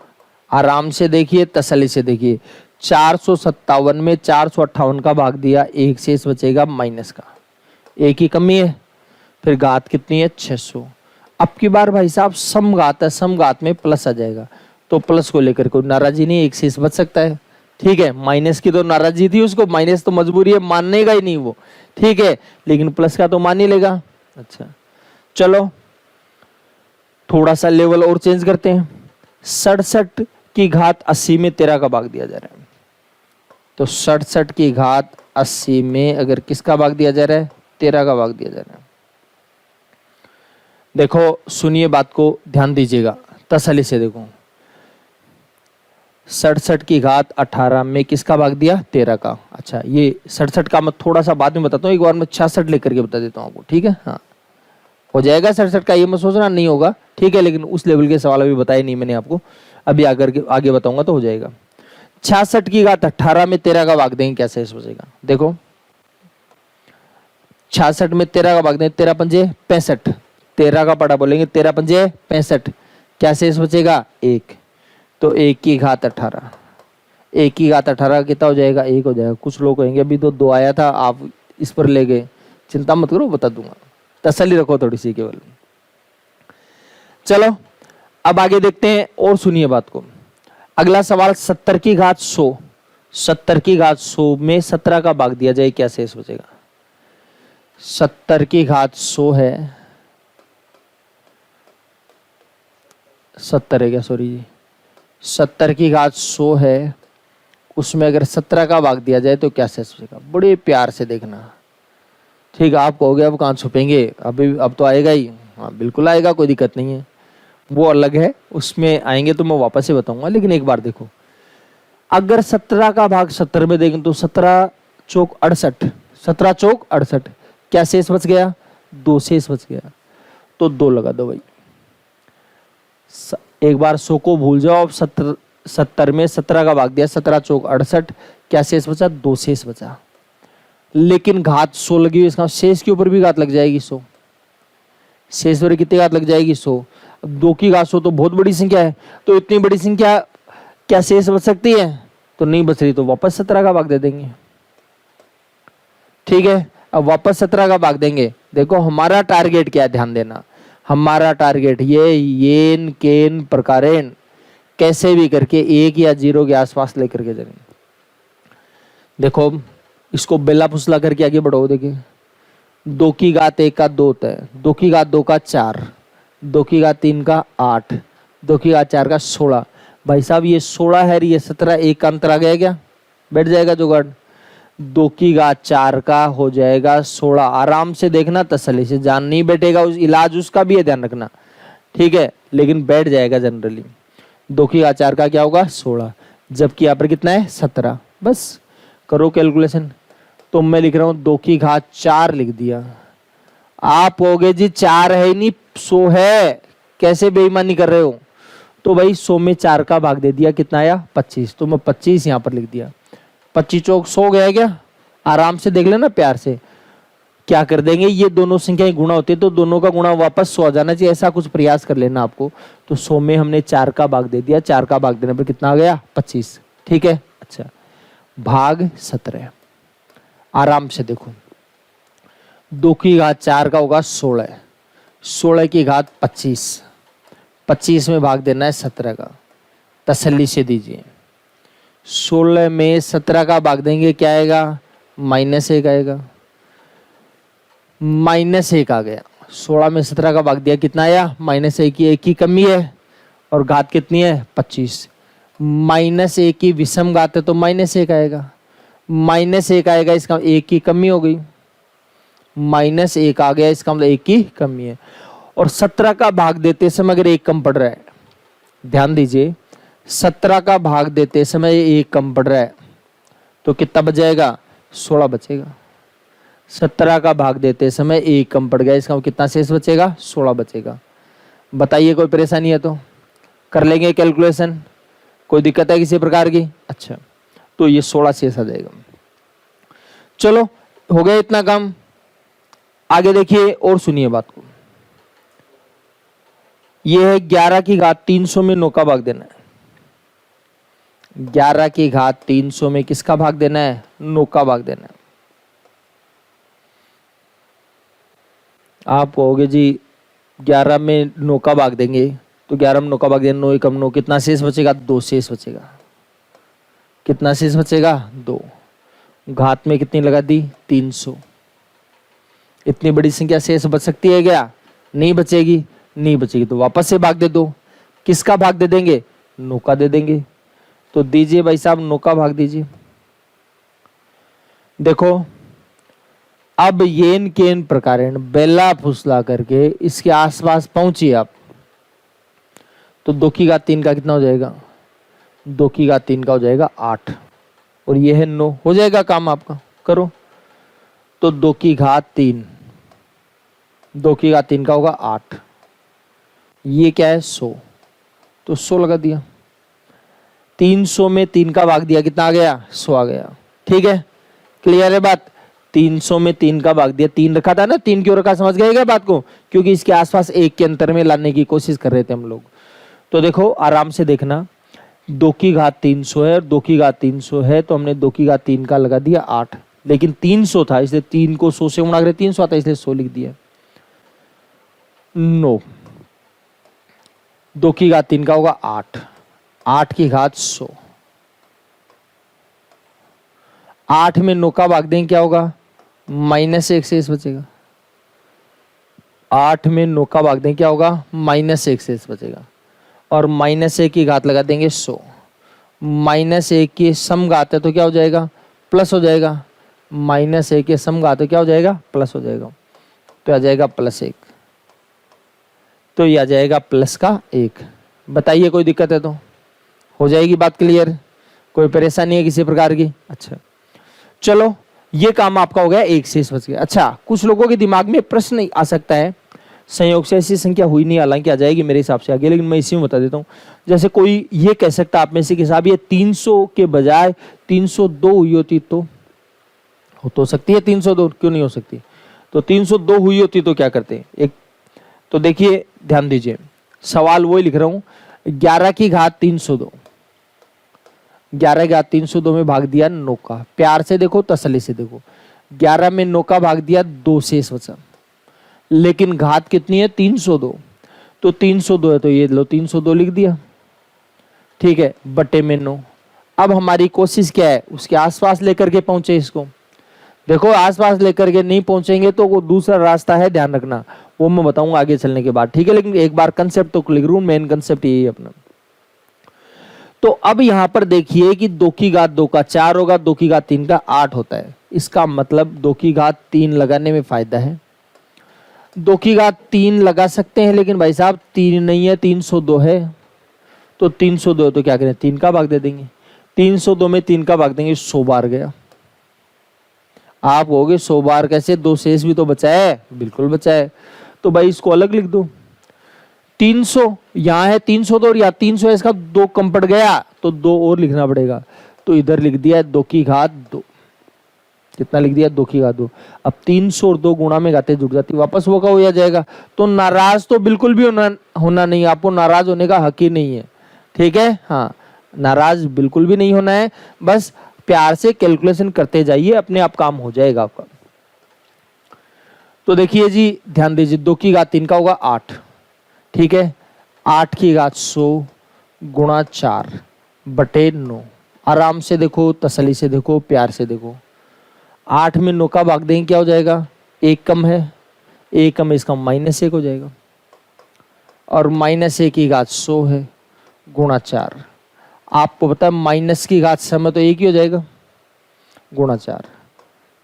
आराम से देखिए, तसल्ली से देखिए। 457 में 458 का भाग दिया, 1 शेष बचेगा माइनस का, 1 की कमी है। फिर घात कितनी है? 600। अब की बार भाई साहब सम घात है, सम घात में प्लस आ जाएगा, तो प्लस को लेकर कोई नाराजी नहीं, 1 शेष बच सकता है, ठीक है। माइनस की तो नाराजी थी उसको, माइनस तो मजबूरी है, माननेगा ही नहीं वो, ठीक है, लेकिन प्लस का तो मान ही लेगा। अच्छा, चलो थोड़ा सा लेवल और चेंज करते हैं। 67 की घात 80 में 13 का भाग दिया जा रहा है, तो 67 की घात 80 में अगर किसका भाग दिया जा रहा है? 13 का भाग दिया जा रहा है। देखो सुनिए, बात को ध्यान दीजिएगा, तसल्ली से देखो। 67 की घात 18 में किसका भाग दिया? 13 का। अच्छा, ये 67 का मैं थोड़ा सा बाद में बताता हूँ, एक बार मैं 66 लेकर के बता देता हूँ आपको, ठीक है। हाँ, हो जाएगा 67 का, ये मैं सोच रहा नहीं होगा, ठीक है, लेकिन उस लेवल के सवाल अभी बताए नहीं मैंने आपको, अभी आगे बताऊंगा तो हो जाएगा। 66 की घात 18 में 13 का भाग देंगे, क्या शेष बचेगा? देखो 66 में 13 का भाग देंगे, 13 पंजे 65, 13 का पड़ा बोलेंगे, 13 पंजे 65, क्या शेष बचेगा? 1। तो 1 की घात 18, 1 की घात 18 कितना हो जाएगा? 1 हो जाएगा। कुछ लोग कहेंगे अभी तो 2 आया था, आप इस पर ले गए, चिंता मत करो, बता दूंगा, तसल्ली रखो थोड़ी सी केवल। चलो अब आगे देखते हैं और सुनिए बात को। अगला सवाल 70 की घात 100, 70 की घात 100 में 17 का भाग दिया जाए, क्या शेष बचेगा? 70 की घात 100 है, 70 है क्या? सॉरी जी, 70 की घात 100 है, उसमें अगर 17 का भाग दिया जाए तो क्या शेष बचेगा? बड़े प्यार से देखना, ठीक है। आप कहोगे अब कहाँ छुपेंगे, अभी अब तो आएगा ही। हाँ बिल्कुल आएगा, कोई दिक्कत नहीं है, वो अलग है, उसमें आएंगे तो मैं वापस से बताऊंगा, लेकिन एक बार देखो, अगर 17 का भाग 70 में देखें तो 17 चौक 68, 17 चौक 68, क्या शेष बच गया? 2 शेष बच गया, तो 2 लगा दो भाई। एक बार 100 को भूल जाओ, अब 70 में 17 का भाग दिया, 17 चौक 68, क्या शेष बचा? 2 शेष बचा। लेकिन घात 100 लगी हुई, इसका शेष के ऊपर भी घात लग जाएगी 100, शेष पर कितनी घात लग जाएगी? 100। 2 की घात 100 तो बहुत बड़ी संख्या है, तो इतनी बड़ी संख्या क्या शेष बच सकती है? तो नहीं बच रही, तो वापस 17 का भाग दे देंगे, ठीक है। अब वापस 17 का भाग देंगे। देखो हमारा टारगेट क्या है, ध्यान देना, हमारा टारगेट ये येन केन प्रकारेण कैसे भी करके 1 या 0 के आसपास लेकर के जाएंगे। देखो इसको बेला फुसला करके आगे बढ़ो। देखिए 2 की घात 1 का 2 होता है, 2 की घात 2 का 4, 2 की घात 3 का 8, 2 की घात 4 का 16। भाई साहब ये 16 है, ये 17, 1 का अंतर आ गया, क्या बैठ जाएगा जुगाड़? 2 की घात 4 का हो जाएगा 16। आराम से देखना, तसल्ली से, जान नहीं बैठेगा, उस इलाज उसका भी है, ध्यान रखना, ठीक है, लेकिन बैठ जाएगा जनरली। 2 की घात 4 का क्या होगा 16, जबकि यहाँ पर कितना है 17। बस करो कैलकुलेशन। तो मैं लिख रहा हूं 2 की घात 4 लिख दिया। आप कहोगे जी 4 है ही नहीं 100 है, कैसे बेईमानी कर रहे हो? तो भाई 100 में 4 का भाग दे दिया, कितना आया 25, तो मैं 25 यहां पर लिख दिया। 25 चौक 100 गया क्या? आराम से देख लेना प्यार से। क्या कर देंगे, ये दोनों संख्याएं गुणा होती है तो दोनों का गुणा वापस 100 आ जाना चाहिए, ऐसा कुछ प्रयास कर लेना आपको। तो 100 में हमने 4 का भाग दे दिया, 4 का भाग देने पर कितना आ गया 25, ठीक है। अच्छा, भाग 17, आराम से देखो, 2 की घात 4 का होगा 16, 16 की घात 25, 25 में भाग देना है 17 का, तसल्ली से दीजिए। 16 में 17 का भाग देंगे, क्या आएगा -1 आएगा, -1 आ गया। 16 में 17 का भाग दिया, कितना आया -1 की, 1 की कमी है और घात कितनी है 25, -1 की विषम घात है तो -1 आएगा, -1 आएगा, इसका 1 की कमी हो गई, -1 आ गया, इसका मतलब 1 की कमी है। और 17 का भाग देते समय अगर 1 कम पड़ रहा है, ध्यान दीजिए, 17 का भाग देते समय 1 कम पड़ रहा है तो कितना बच जाएगा 16 बचेगा। 17 का भाग देते समय 1 कम पड़ गया, इसका मतलब कितना शेष बचेगा 16 बचेगा। बताइए, कोई परेशानी है तो कर लेंगे कैलकुलेशन, कोई दिक्कत है किसी प्रकार की? अच्छा, तो ये 16 शेष आ जाएगा। चलो हो गया इतना काम। आगे देखिए और सुनिए बात को। ये है 11 की घात 300 में 9 का भाग देना है। 11 की घात 300 में किसका भाग देना है 9 का भाग देना है। आप कहोगे जी 11 में 9 का भाग देंगे तो 11 में 9 का भाग देना, 9 एकम 9, कितना शेष बचेगा 2 शेष बचेगा। कितना शेष बचेगा 2। घात में कितनी लगा दी 300। इतनी बड़ी संख्या शेष बच सकती है क्या? नहीं बचेगी। नहीं बचेगी तो वापस से भाग दे दो। किसका भाग दे देंगे 9 का दे देंगे। तो दीजिए भाई साहब 9 का भाग दीजिए। देखो अब येन केन प्रकारेण बेला फुसला करके इसके आसपास पहुंचिए आप, तो 2 की घात 3 का कितना हो जाएगा 2 की घात 3 का हो जाएगा 8 और ये है 9। हो जाएगा काम आपका, करो। तो 2 की घात 3, 2 की घात 3 का होगा 8, ये क्या है 100, तो 100 लगा दिया। 300 में 3 का भाग दिया, कितना आ गया 100 आ गया। ठीक है, क्लियर है बात। 300 में 3 का भाग दिया, 3 रखा था ना, 3 क्यों रखा समझ गए क्या बात को? क्योंकि इसके आसपास 1 के अंतर में लाने की कोशिश कर रहे थे हम लोग। तो देखो आराम से देखना, 2 की घात 300 है और 2 की घात 300 है, तो हमने 2 की घात 3 का लगा दिया 8, लेकिन 300 था इसलिए 3 को 100 से गुणा करें 300 आता है इसलिए 100 लिख दिया। 9, 2 की घात 3 का होगा 8, 8 की घात 100, 8 में 9 का भाग दें क्या होगा -1 शेष बचेगा। 8 में 9 का भाग दें क्या होगा -1 शेष बचेगा और -1 की घात लगा देंगे 100। -1 की सम घात है तो क्या हो जाएगा प्लस हो जाएगा। -1 के सम घात है क्या हो जाएगा प्लस हो जाएगा, तो आ जाएगा +1, तो ये आ जाएगा प्लस का 1। बताइए कोई दिक्कत है तो हो जाएगी बात क्लियर, कोई परेशानी है किसी प्रकार की? अच्छा चलो ये काम आपका हो गया, 1 शेष बच गया। अच्छा कुछ लोगों के दिमाग में प्रश्न आ सकता है, संयोग से ऐसी संख्या हुई नहीं, हालांकि आ जाएगी मेरे हिसाब से आगे, लेकिन मैं इसी में बता देता हूँ। जैसे कोई ये कह सकता है आप में से कि साहब ये 300 के बजाय 302 हुई होती तो हो तो सकती है, 302 क्यों नहीं हो सकती? तो 302 हुई होती तो क्या करते एक, तो देखिए ध्यान दीजिए, सवाल वही लिख रहा हूं। 11 की घात 302, 11 की घात 302 में भाग दिया 9 का। प्यार से देखो, तसल्ली से देखो, 11 में 9 का भाग दिया 2 शेष बचा, लेकिन घात कितनी है 302, तो 302 है तो ये लो 302 लिख दिया। ठीक है, बटे में 9। अब हमारी कोशिश क्या है उसके आसपास लेकर के पहुंचे इसको। देखो आसपास लेकर के नहीं पहुंचेंगे तो वो दूसरा रास्ता है, ध्यान रखना, वो मैं बताऊंगा आगे चलने के बाद। ठीक है, लेकिन एक बार कंसेप्ट तो क्लियर हूं, मेन कंसेप्ट यही है अपना। तो अब यहां पर देखिए कि 2 की घात 2 का 4 होगा, 2 की घात 3 का 8 होता है। इसका मतलब 2 की घात 3 लगाने में फायदा है। 2 की घात 3 लगा सकते हैं, लेकिन भाई साहब 3 नहीं है, 302 है। तो 302 तो क्या करें, 3 का भाग दे देंगे। 302 में 3 का भाग देंगे, 100 बार गया। आप कहोगे 100 बार कैसे, 2 शेष भी तो बचा है। बिल्कुल बचा है, तो भाई इसको अलग लिख दो। 300 यहाँ है, 302 और यहाँ 300 है, इसका 2 कम पड़ गया तो 2 और लिखना पड़ेगा। तो इधर लिख दिया 2 की घात 2। कितना लिख दिया, 2 की घात 2। अब 300 और 2 गुणा में घातें जुड़ जाती, वापस वो का हो जाएगा। तो नाराज तो बिल्कुल भी होना नहीं, आपको नाराज होने का हक ही नहीं है। ठीक है, हाँ, नाराज बिल्कुल भी नहीं होना है, बस प्यार से कैलकुलेशन करते जाइए, अपने आप काम हो जाएगा आपका। तो देखिए जी, ध्यान दीजिए, 2 की घात 3 का होगा 8। ठीक है, 8 की घात 100 गुणा 4 बटे 9। आराम से देखो, तसल्ली से देखो, प्यार से देखो। 8 में 9 का भाग देंगे, क्या हो जाएगा, 1 कम है, 1 कम, इसका -1 हो जाएगा। और -1 की घात 100 है गुणा 4। आपको पता है माइनस की घात समय तो 1 ही हो जाएगा, गुणा 4।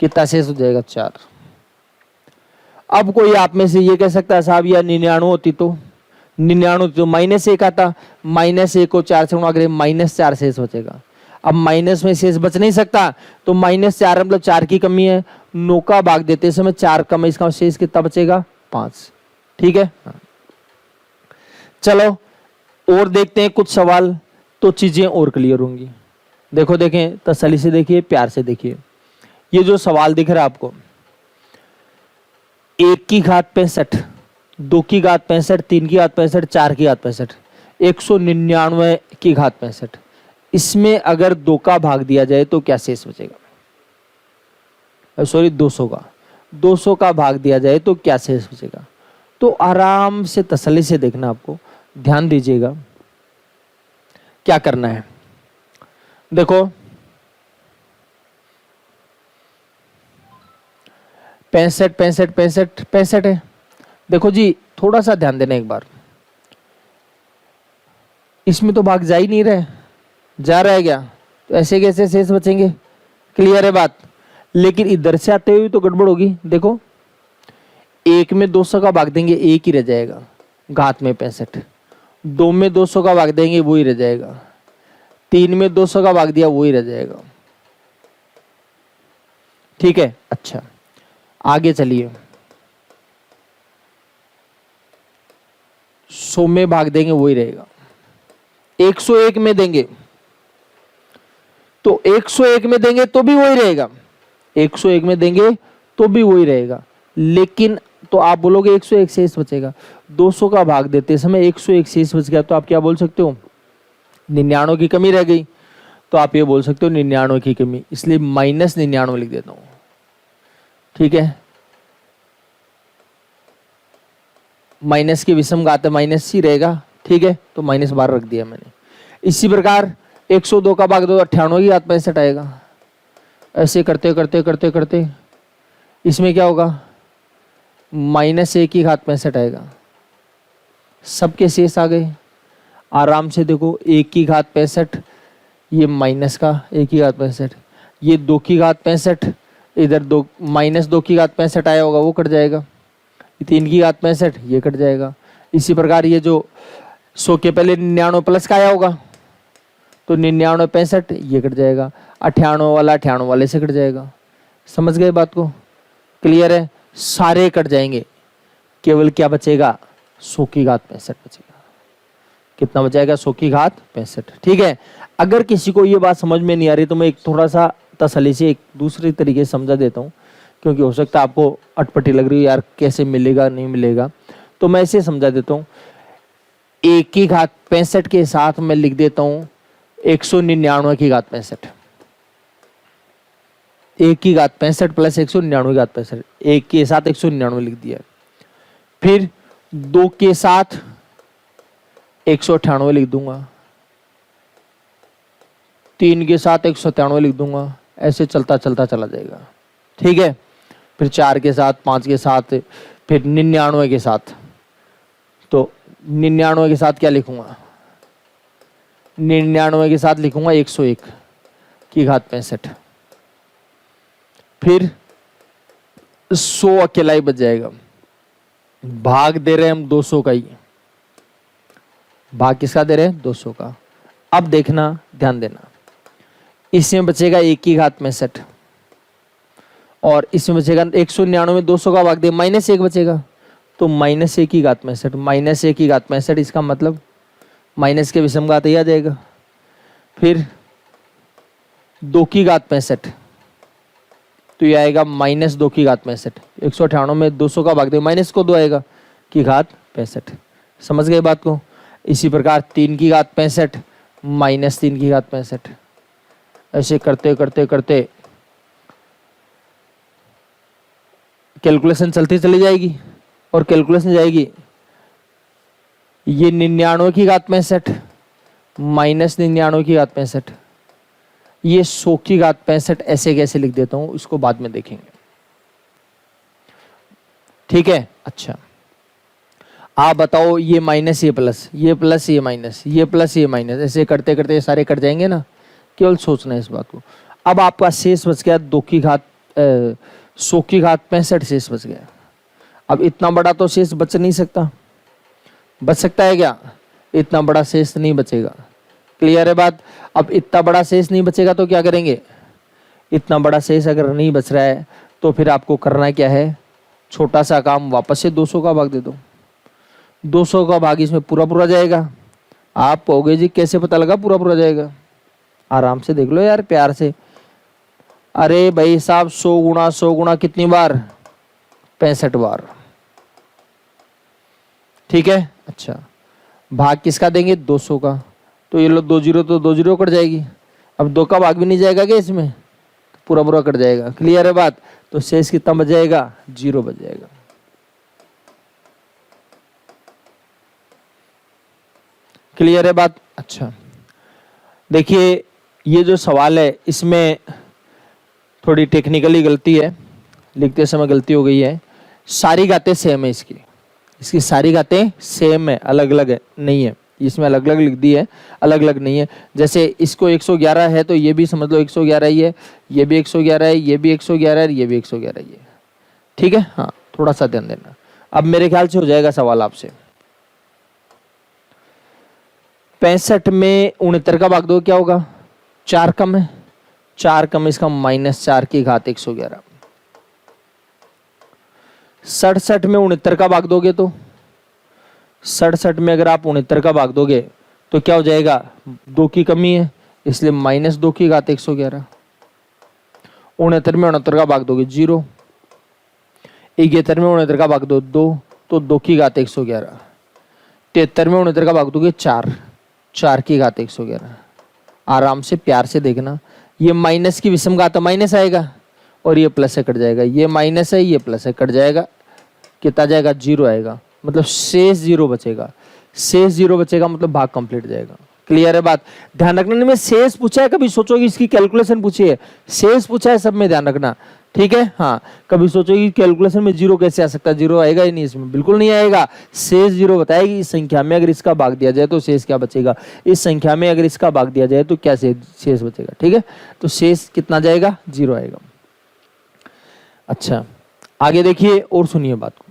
कितना शेष हो जाएगा, 4। अब कोई आप में से ये कह सकता है साहब यार 99 होती तो, 99 तो -1 आता, -1 को 4 से गुणा करें, -4 शेष बचेगा। अब माइनस में शेष बच नहीं सकता, तो -4 मतलब 4 की कमी है, 9 का भाग देते समय 4 कम है, इसका शेष कितना बचेगा, 5। ठीक है, चलो और देखते हैं कुछ सवाल, तो चीजें और क्लियर होंगी। देखो, देखें, तसल्ली से देखिए, प्यार से देखिए। ये जो सवाल दिख रहा है आपको, 1 की घात 65, 2 की घात 65, 3 की घात 65, 4 की घात 65, 199 की घात 65, इसमें अगर 2 का भाग दिया जाए तो क्या शेष बचेगा, सॉरी 200 का, 200 का भाग दिया जाए तो क्या शेष बचेगा। तो आराम से तसल्ली से देखना, आपको ध्यान दीजिएगा क्या करना है। देखो, 65 है। देखो जी, थोड़ा सा ध्यान देना एक बार, इसमें तो भाग जा ही नहीं रहे, जा रहा है क्या, तो ऐसे कैसे शेष बचेंगे, क्लियर है बात। लेकिन इधर से आते हुए तो गड़बड़ होगी। देखो, 1 में 200 का भाग देंगे, 1 ही रह जाएगा, घात में 65। 2 में 200 का भाग देंगे, वो ही रह जाएगा। 3 में 200 का भाग दिया, वो ही रह जाएगा। ठीक है, अच्छा, आगे चलिए। 100 में भाग देंगे, वो ही रहेगा। 101 में देंगे तो 101 में देंगे तो भी वही रहेगा, 101 में देंगे तो भी वही रहेगा। लेकिन तो आप बोलोगे 101 शेष बचेगा, 200 का भाग देते समय 101 शेष बच गया, तो आप क्या बोल सकते हो, 99 की कमी रह गई। तो आप ये बोल सकते हो 99 की कमी, इसलिए -99 लिख देता हूं। ठीक है, माइनस की विषम घात माइनस ही रहेगा। ठीक है, तो -12 रख दिया मैंने। इसी प्रकार 102 का भाग दो, 98 की घात 65 आएगा। ऐसे करते करते करते करते इसमें क्या होगा, -1 की घात 65 आएगा। सबके शेष आ गए। आराम से देखो, 1 की घात 65, ये माइनस का 1 की घात 65, ये 2 की घात 65, इधर -2 की घात 65 आया होगा, वो कट जाएगा। 3 की घात 65, ये कट जाएगा। इसी प्रकार ये जो 100 के पहले 99 प्लस का आया होगा, तो 99 65, ये कट जाएगा। 98 वाला 98 वाले से कट जाएगा। समझ गए बात को, क्लियर है, सारे कट जाएंगे, केवल क्या बचेगा, 100 की घात 65 बचेगा। कितना बचाएगा, 100 की घात 65। ठीक है, अगर किसी को ये बात समझ में नहीं आ रही तो मैं एक थोड़ा सा तसल्ली से एक दूसरे तरीके से समझा देता हूँ, क्योंकि हो सकता है आपको अटपटी लग रही है, यार कैसे मिलेगा नहीं मिलेगा, तो मैं इसे समझा देता हूँ। 1 की घात 65 के साथ मैं लिख देता हूँ 199 की घात 65। 1 की घात 65 प्लस 199 की घात 65, 1 के साथ 199 लिख दिया। फिर 2 के साथ 198 लिख दूंगा, 3 के साथ 197 लिख दूंगा, ऐसे चलता चलता चला जाएगा। ठीक है, फिर 4 के साथ, 5 के साथ, फिर 99 के साथ। तो 99 के साथ क्या लिखूंगा, 99 के साथ लिखूंगा 101 की घात 65, फिर 100 अकेला ही बच जाएगा। भाग दे रहे हैं हम 200 का ही, भाग किसका दे रहे हैं 200 का। अब देखना, ध्यान देना, इसमें बचेगा 1 की घात 65 और इसमें बचेगा 199 में 200 का भाग दे -1 बचेगा, तो -1 की घात 65 -1 की घात 65, इसका मतलब माइनस के विषम घात ही आ जाएगा। फिर 2 की घात 65, तो ये आएगा -2 की घात 65। 198 में 200 का भाग दे माइनस को 2 आएगा की घात 65। समझ गए बात को। इसी प्रकार 3 की घात 65 -3 की घात 65, ऐसे करते करते करते कैलकुलेशन चलती चली जाएगी और कैलकुलेशन जाएगी ये 99 की घात 65 -99 की घात 65, ये 100 की घात 65 ऐसे कैसे लिख देता हूं इसको बाद में देखेंगे, ठीक है। अच्छा आप बताओ, ये माइनस ये प्लस, ये प्लस ये माइनस, ये प्लस ये माइनस, ऐसे करते करते सारे कट जाएंगे ना, केवल सोचना है इस बात को। अब आपका शेष बच गया 2 की घात 100 की घात 65 शेष बच गया। अब इतना बड़ा तो शेष बच नहीं सकता, बच सकता है क्या? इतना बड़ा शेष नहीं बचेगा। क्लियर है बात। अब इतना बड़ा शेष नहीं बचेगा तो क्या करेंगे? इतना बड़ा शेष अगर नहीं बच रहा है तो फिर आपको करना क्या है, छोटा सा काम, वापस से 200 का भाग दे दो। 200 का भाग इसमें पूरा पूरा जाएगा। आप कहोगे जी कैसे पता लगा पूरा पूरा जाएगा? आराम से देख लो यार, प्यार से। अरे भाई साहब 100 गुणा 100 गुणा कितनी बार? 65 बार, ठीक है। अच्छा भाग किसका देंगे? 200 का। तो ये लो 2 जीरो तो 2 जीरो कट जाएगी। अब 2 का भाग भी नहीं जाएगा क्या इसमें? पूरा पूरा कट जाएगा। क्लियर है बात। तो शेष कितना बच जाएगा? 0 बच जाएगा। क्लियर है बात। अच्छा देखिए, ये जो सवाल है इसमें थोड़ी टेक्निकली गलती है, लिखते समय गलती हो गई है। सारी घातें सेम है इसकी सारी घातें सेम है, अलग अलग नहीं है। इसमें अलग अलग लिख दी है, अलग अलग नहीं है। जैसे इसको 111 है तो ये भी समझ लो 111 ही है, ये भी 111 है, ये भी 111 है, ये भी 111 ही है, ठीक है। हाँ थोड़ा सा ध्यान देना। अब मेरे ख्याल से हो जाएगा सवाल आपसे। 65 में 69 का भाग दो, क्या होगा? 4 कम है, 4 कम इसका -4 की घात 111। 67 में 69 का भाग दोगे तो 67 में अगर आप 69 का भाग दोगे तो क्या हो जाएगा? 2 की कमी है इसलिए -2 की घात 111। 69 में 69 का भाग दोगे 0। 71 में 69 का भाग दो 2 तो 2 की घात 111। 73 में 69 का भाग दोगे 4 की घात 111। आराम से प्यार से देखना, ये माइनस की विषम घात माइनस आएगा और ये प्लस से कट जाएगा। ये माइनस है, ये प्लस से कट जाएगा, कितना जाएगा? 0 आएगा। मतलब शेष 0 बचेगा। शेष 0 बचेगा मतलब भाग कंप्लीट जाएगा। क्लियर है बात। ध्यान रखना, में शेष पूछा है कभी सोचोगे इसकी कैलकुलेशन पूछी है, शेष पूछा है सब में ध्यान रखना, ठीक है। हाँ कभी सोचोगे कैलकुलेशन में 0 कैसे आ सकता है? 0 आएगा ही नहीं, इसमें बिल्कुल नहीं आएगा। शेष 0 बताएगी। इस संख्या में अगर इसका भाग दिया जाए तो शेष क्या बचेगा? इस संख्या में अगर इसका भाग दिया जाए तो क्या शेष बचेगा? ठीक है, तो शेष कितना जाएगा? 0 आएगा। अच्छा आगे देखिए और सुनिए बात को।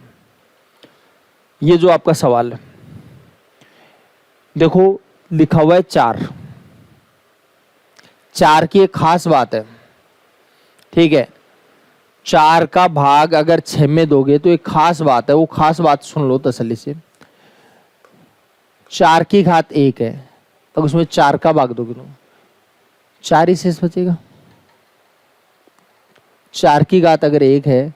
ये जो आपका सवाल है देखो, लिखा हुआ है 4 की एक खास बात है, ठीक है। 4 का भाग अगर 6 में दोगे तो एक खास बात है, वो खास बात सुन लो तसल्ली से। 4 की घात 1 है तो उसमें 4 का भाग दोगे तो 4 ही शेष बचेगा। 4 की घात अगर 1 है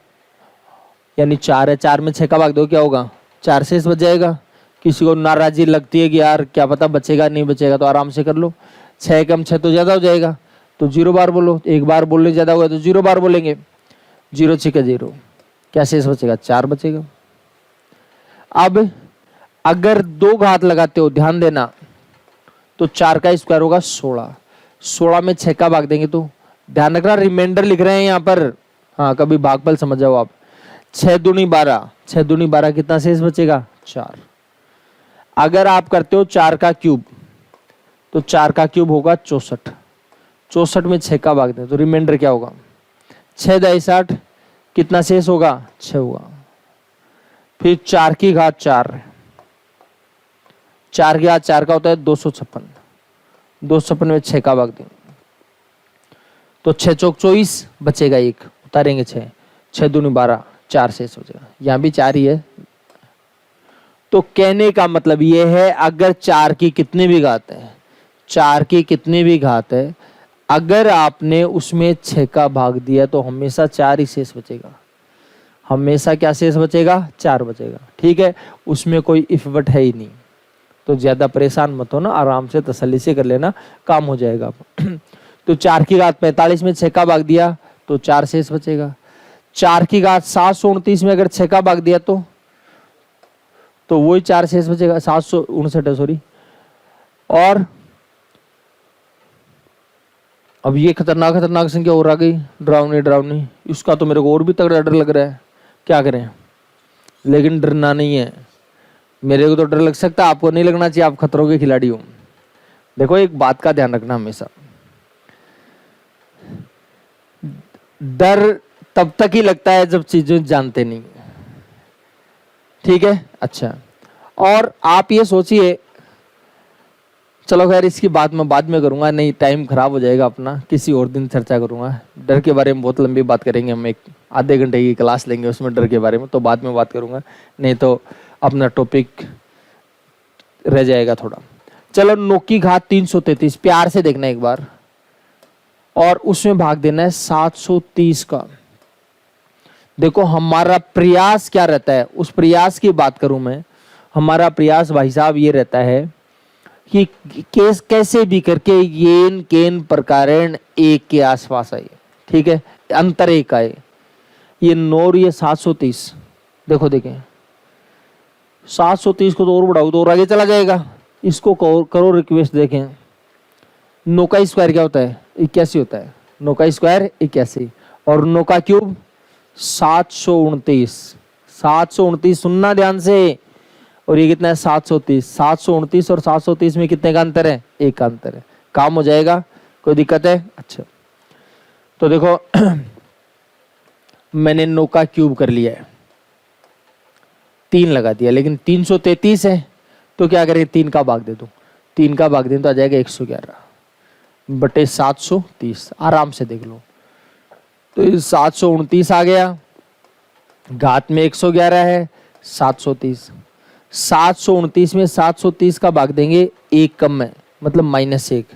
यानी 4 है, 4 में 6 का भाग दो, क्या होगा? 4 शेष बच जाएगा। किसी को नाराजगी लगती है कि यार क्या पता बचेगा नहीं बचेगा, तो आराम से कर लो। 6 कम 6 तो ज्यादा हो जाएगा, तो 0 बार बोलो। एक बार बोलने ज्यादा हुआ तो 0 बार बोलेंगे। 0 6 0, क्या शेष बचेगा? 4 बचेगा। अब अगर 2 घात लगाते हो, ध्यान देना, तो 4 का स्क्वायर होगा 16। 16 में 6 का भाग देंगे तो, ध्यान रखना रिमाइंडर लिख रहे हैं यहाँ पर, हाँ कभी भागफल समझ जाओ आप। 6 दूनी 12, 6 दूनी 12, कितना शेष बचेगा? 4। अगर आप करते हो 4 का क्यूब तो 4 का क्यूब होगा 64। 64 में 6 का भाग दें तो रिमाइंडर क्या होगा, 6 दाई 60, कितना शेष होगा, 6 होगा। फिर 4 की घात 4, 4 की घात 4 का होता है 256, 256 में 6 का भाग दें तो 6 चौक 24, बचेगा 1, उतारेंगे 6, 6 दूनी 12, 4 शेष हो जाएगा। यहाँ भी 4 ही है। तो कहने का मतलब ये है, अगर 4 की कितनी भी घात है, 4 की कितनी भी घात है, अगर आपने उसमें 6 का भाग दिया तो हमेशा 4 ही शेष बचेगा। हमेशा क्या शेष बचेगा, 4 बचेगा। ठीक है, उसमें कोई इफ बट है ही नहीं। तो ज्यादा परेशान मत हो ना, आराम से तसल्ली से कर लेना, काम हो जाएगा। तो 4 की घात 45 में 6 का भाग दिया तो 4 शेष बचेगा। 4 की घात 729 में अगर 6 का भाग दिया तो वही 4 शेष बचेगा, 759 है सॉरी। और अब ये खतरनाक खतरनाक संख्या और आ गई, डरावनी डरावनी, इसका तो मेरे को और भी तगड़ा डर लग रहा है। क्या करें, लेकिन डरना नहीं है। मेरे को तो डर लग सकता है, आपको नहीं लगना चाहिए, आप खतरों के खिलाड़ी हो। देखो एक बात का ध्यान रखना हमेशा, डर तब तक ही लगता है जब चीजें जानते नहीं। ठीक है, अच्छा। और आप ये सोचिए, चलो खैर इसकी बात मैं बाद में करूंगा, नहीं टाइम खराब हो जाएगा अपना, किसी और दिन चर्चा करूंगा। डर के बारे में बहुत लंबी बात करेंगे हम, एक आधे घंटे की क्लास लेंगे उसमें डर के बारे में, तो बाद में बात करूंगा, नहीं तो अपना टॉपिक रह जाएगा थोड़ा। चलो 9 की घात 333, प्यार से देखना एक बार, और उसमें भाग देना है 730 का। देखो हमारा प्रयास क्या रहता है, उस प्रयास की बात करूं मैं, हमारा प्रयास भाई साहब ये रहता है कि कैसे भी करके येन केन प्रकारेण 1 के आसपास आए। ठीक है, अंतर 1 आए। ये 9 और ये 730, देखो देखें 730 को तो और बढ़ाओ तो और आगे चला जाएगा। इसको करो रिक्वेस्ट, देखें 9 का स्क्वायर क्या होता है, 81 होता है। 9 का स्क्वायर 81 और 9 का क्यूब 729। 729 सुनना ध्यान से, और ये कितना है 730। 729 और 730 में कितने का अंतर है, 1 का अंतर है। काम हो जाएगा, कोई दिक्कत है? अच्छा तो देखो मैंने 9 का क्यूब कर लिया है, 3 लगा दिया, लेकिन 333 है तो क्या करें, 3 का भाग दे दो। 3 का भाग दें तो आ जाएगा 111 बटे 730, आराम से देख लो। तो 729 आ गया, घात में 111 है, 730। 729 में 730 का भाग देंगे, 1 कम है मतलब -1,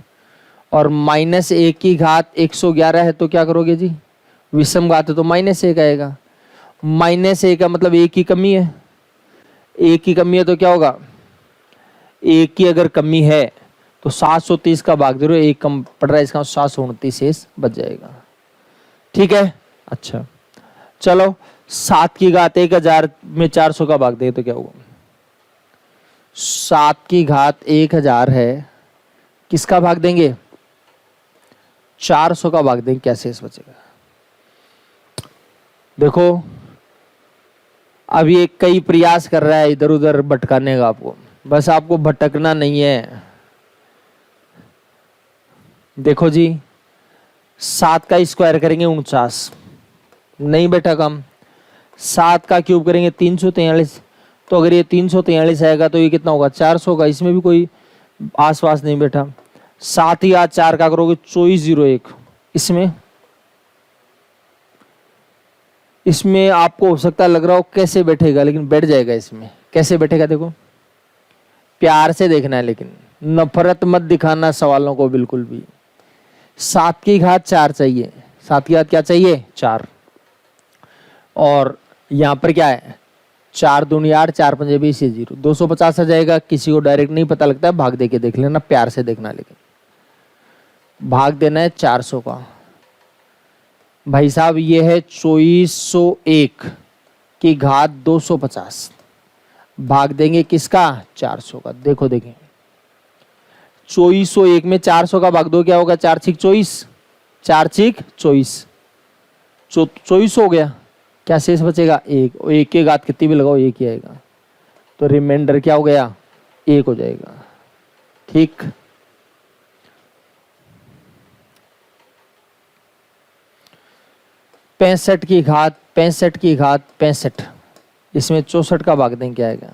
और -1 की घात 111 है तो क्या करोगे जी, विषम घात है तो -1 आएगा। -1 का मतलब 1 की कमी है, 1 की कमी है तो क्या होगा, 1 की अगर कमी है तो 730 का भाग दे रहे हो, 1 कम पड़ रहा है, इसका 729 शेष बच जाएगा। ठीक है, अच्छा चलो 7 की घात 1000 में 400 का भाग दे तो क्या होगा, 7 की घात 1000 है, किसका भाग देंगे, 400 का भाग देंगे, क्या शेष बचेगा। देखो अब ये कई प्रयास कर रहा है इधर उधर भटकाने का आपको, बस आपको भटकना नहीं है। देखो जी 7 का स्क्वायर करेंगे 49, नहीं बेटा कम। 7 का क्यूब करेंगे 343, तो अगर ये 343 आएगा तो ये कितना होगा, 400 का। इसमें भी कोई आसपास नहीं बेटा। 7 या 4 का करोगे 2401, इसमें आपको हो सकता है लग रहा हो कैसे बैठेगा, लेकिन बैठ जाएगा। इसमें कैसे बैठेगा देखो, प्यार से देखना है, लेकिन नफरत मत दिखाना सवालों को बिल्कुल भी। 7 की घात 4 चाहिए, 7 की घात क्या चाहिए, 4, और यहाँ पर क्या है 4 दूनी 8, 4 पंजे 20, 0, 250 आ जाएगा। किसी को डायरेक्ट नहीं पता लगता है, भाग दे के देख लेना, प्यार से देखना, लेकिन भाग देना है 400 का। भाई साहब ये है 2401 की घात 250, भाग देंगे किसका, 400 का। देखो देखें 2401 में 400 का भाग दो, क्या होगा, 4 छीक 24, 4 छीक 24, 24 हो गया। क्या शेष बचेगा, 1, और 1 की घात कितनी भी लगाओ 1 ही आएगा, तो रिमाइंडर क्या हो गया, 1 हो जाएगा। ठीक, 65 की घात 65 की घात 65, इसमें 64 का भाग दें क्या आएगा?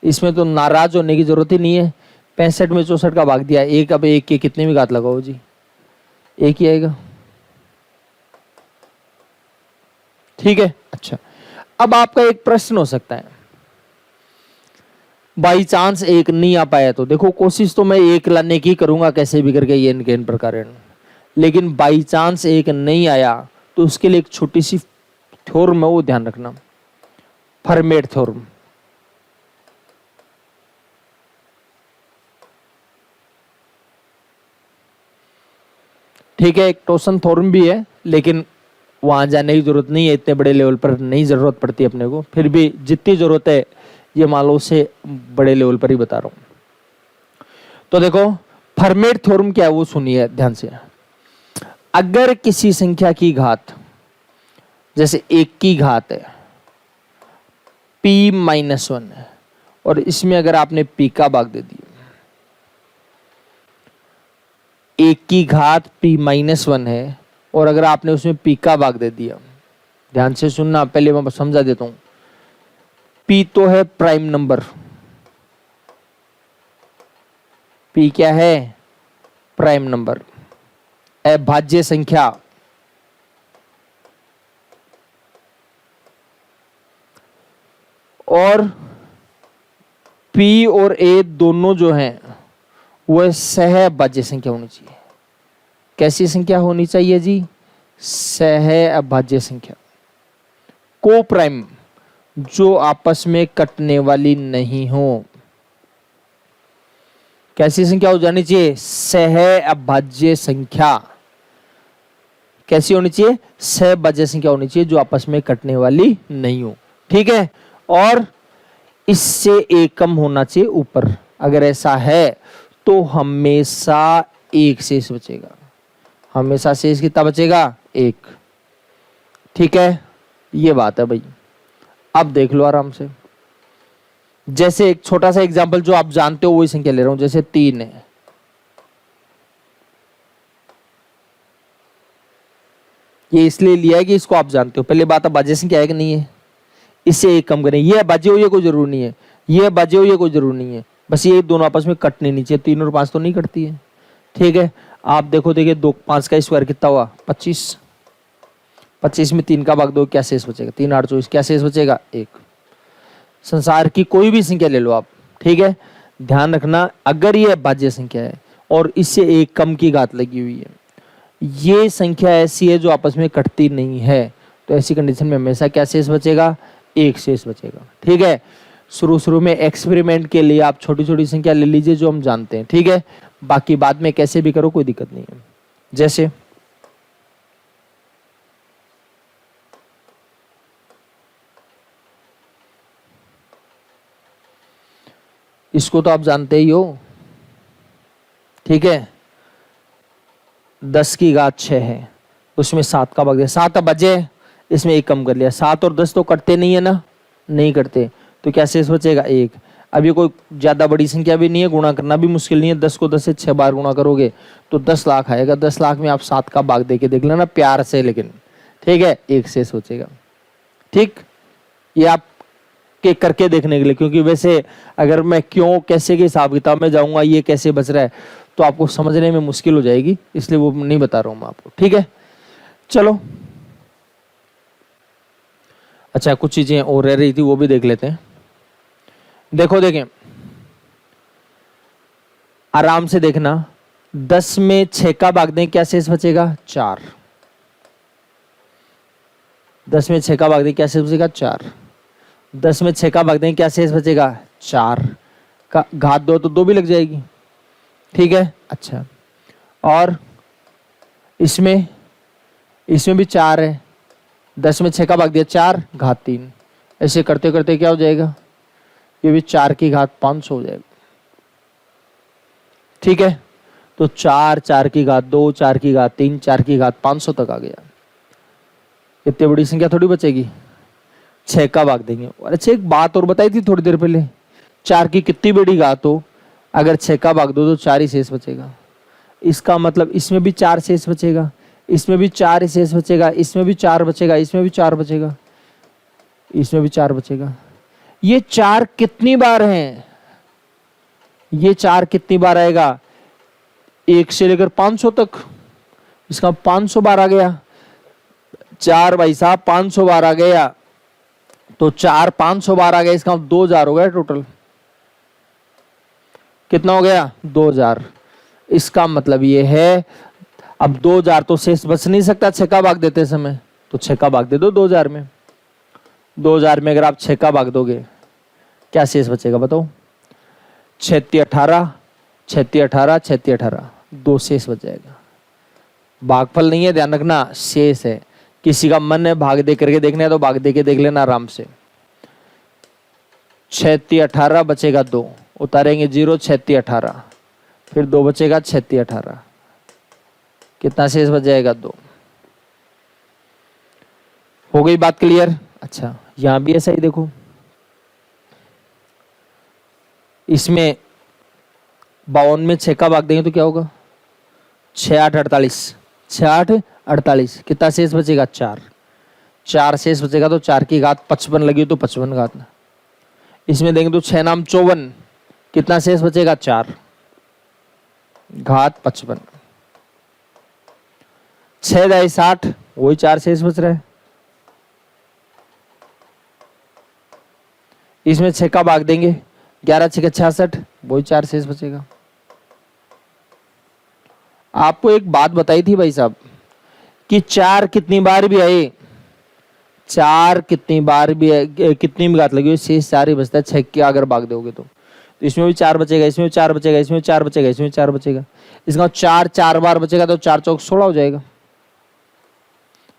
इसमें तो नाराज होने की जरूरत ही नहीं है, 65 में 64 का भाग दिया एक, अब एक के कितने भी घात लगाओ जी, एक ही आएगा। ठीक है, अच्छा अब आपका एक प्रश्न हो सकता है, बाई चांस एक नहीं आ पाया तो देखो कोशिश तो मैं एक लाने की करूंगा कैसे भी करके ये इन प्रकार, लेकिन बाई चांस एक नहीं आया तो उसके लिए एक छोटी सी थ्योरम है, वो ध्यान रखना, फर्मेट थ्योरम। ठीक है, एक टोसन थ्योरम भी है, लेकिन वहां जाने की जरूरत नहीं है, इतने बड़े लेवल पर नहीं जरूरत पड़ती अपने को, फिर भी जितनी जरूरत है ये मान लो उसे बड़े लेवल पर ही बता रहा हूं। तो देखो फर्मेट थ्योरम क्या है वो सुनिए ध्यान से। अगर किसी संख्या की घात, जैसे 1 की घात है p-1 है, और इसमें अगर आपने p का भाग दे दिया, 1 की घात p-1 है, और अगर आपने उसमें p का भाग दे दिया, ध्यान से सुनना, पहले मैं समझा देता हूं। p तो है प्राइम नंबर, p क्या है? प्राइम नंबर, अभाज्य संख्या, और p और a दोनों जो हैं वह सहअभाज्य संख्या होनी चाहिए। कैसी संख्या होनी चाहिए जी? सहअभाज्य संख्या, को प्राइम, जो आपस में कटने वाली नहीं हो। कैसी संख्या हो जानी चाहिए? सहअभाज्य संख्या। कैसी होनी चाहिए? सहअभाज्य संख्या होनी चाहिए, जो आपस में कटने वाली नहीं हो। ठीक है, और इससे एक कम होना चाहिए ऊपर। अगर ऐसा है तो हमेशा एक शेष बचेगा, हमेशा शेष कितना बचेगा? एक। ठीक है, ये बात है भाई। अब देख लो आराम से, जैसे एक छोटा सा एग्जांपल जो आप जानते हो वही संख्या ले रहा हूं, जैसे 3 है, ये इसलिए लिया है कि इसको आप जानते हो। पहले बात अब भाज्य संख्या है कि नहीं है, इससे एक कम करें, ये भाज्य हो ये कोई जरूरी नहीं है, ये भाज्य हो ये कोई जरूरी नहीं है, बस ये दोनों आपस में कटने नहीं चाहिए। 3 और 5 तो नहीं कटती है। ठीक है, आप देखो, देखिए 2 5 का स्क्वायर कितना हुआ? 25। 25 में 3 का भाग दो, क्या शेष बचेगा? 3 8 24, क्या शेष बचेगा? 1। संसार की कोई भी संख्या ले लो आप, ठीक है, ध्यान रखना, अगर ये भाज्य संख्या है और इससे एक कम की घात लगी हुई है, ये संख्या ऐसी है जो आपस में कटती नहीं है, तो ऐसी कंडीशन में हमेशा क्या शेष बचेगा? एक शेष बचेगा। ठीक है, शुरू में एक्सपेरिमेंट के लिए आप छोटी छोटी संख्या ले लीजिए जो हम जानते हैं। ठीक है, बाकी बाद में कैसे भी करो कोई दिक्कत नहीं है। जैसे इसको तो आप जानते ही हो। ठीक है, 10 की घात 6 है, उसमें 7 का भाग दिया, 7 बचे, इसमें एक कम कर लिया। 7 और 10 तो कटते नहीं है ना, नहीं कटते, तो क्या शेष बचेगा? 1। अब ये कोई ज्यादा बड़ी संख्या भी नहीं है, गुणा करना भी मुश्किल नहीं है। 10 को 10 से 6 बार गुणा करोगे तो 10 लाख आएगा। 10 लाख में आप 7 का भाग देके देख लेना प्यार से, लेकिन ठीक है, एक शेष बचेगा। ठीक, ये आप के करके देखने के लिए, क्योंकि वैसे अगर मैं क्यों कैसे के हिसाब किताब में जाऊंगा ये कैसे बच रहा है तो आपको समझने में मुश्किल हो जाएगी, इसलिए वो नहीं बता रहा हूं मैं आपको। ठीक है, चलो अच्छा, कुछ चीजें और रह रही थी वो भी देख लेते हैं। देखो देखें, आराम से देखना, 10 में 6 का भाग दें, क्या शेष बचेगा? 4। 10 में 6 का भाग दें, क्या शेष बचेगा? 4। 10 में 6 का भाग दें, क्या शेष बचेगा? 4 का घात 2 तो 2 भी लग जाएगी। ठीक है, अच्छा, और इसमें भी 4 है, 10 में 6 का भाग दिया, 4 घात 3, ऐसे करते करते क्या हो जाएगा? ये भी 4 की घात 500 हो जाएगा। ठीक है, तो 4 4 की घात 2, 4 की घात 3, 4 की घात 500 तक आ गया। इतनी बड़ी संख्या थोड़ी बचेगी, 6 का भाग देंगे। और अच्छा, एक बात और बताई थी थोड़ी देर पहले, 4 की कितनी बड़ी घात हो, अगर 6 का भाग दो तो 4 ही शेष बचेगा। इसका मतलब इसमें भी 4 शेष बचेगा, इसमें भी 4 ही शेष बचेगा, इसमें भी 4 बचेगा, इसमें भी 4 बचेगा, इसमें भी 4 बचेगा। ये 4 कितनी बार हैं? ये 4 कितनी बार आएगा? 1 से लेकर 500 तक, इसका 500 बार आ गया। 4 भाई साहब 500 बार आ गया, तो 4 500 बार आ गया, इसका 2000 हो गया टोटल। कितना हो गया? 2000। इसका मतलब ये है, अब 2000 तो शेष बच नहीं सकता 6 का भाग देते समय, तो 6 का भाग दे दो 2000 में। 2000 में अगर आप 6 का भाग दोगे, क्या शेष बचेगा बताओ? 36 18, 36 18, 36 18, 2 शेष बच जाएगा। भागफल नहीं है, ध्यान रखना, शेष है। किसी का मन है भाग दे करके देखना है तो भाग दे के देख लेना आराम से। 36 18 बचेगा 2, उतारेंगे 0, 36 18, फिर 2 बचेगा 36 18, कितना शेष बच जाएगा? 2। हो गई बात क्लियर? अच्छा, यहां भी ऐसा ही देखो, इसमें 52 में 6 का भाग देंगे तो क्या होगा? 6 8 48, 6 8 48, कितना शेष बचेगा? 4। 4 शेष बचेगा, तो 4 की घात 55 लगी तो 55 घात। इसमें देंगे तो 6 नाम 54, कितना शेष बचेगा? 4 घात 55। 6 दाई 60, वही 4 शेष बच रहा है। इसमें 6 का भाग देंगे, 11 6 66, वही 4 शेष बचेगा। आपको एक बात बताई थी भाई साहब कि 4 कितनी बार भी आए, 4 कितनी बार भी कितनी भी घात लगी हुई, शेष 4 ही बचता है। 6 के अगर भाग दोगे तो इसमें भी 4 बचेगा, इसमें भी 4 बचेगा, इसमें 4 बचेगा, इसमें 4 बचेगा। इसका 4 4 बार बचेगा, तो 4 चौक 16 हो जाएगा।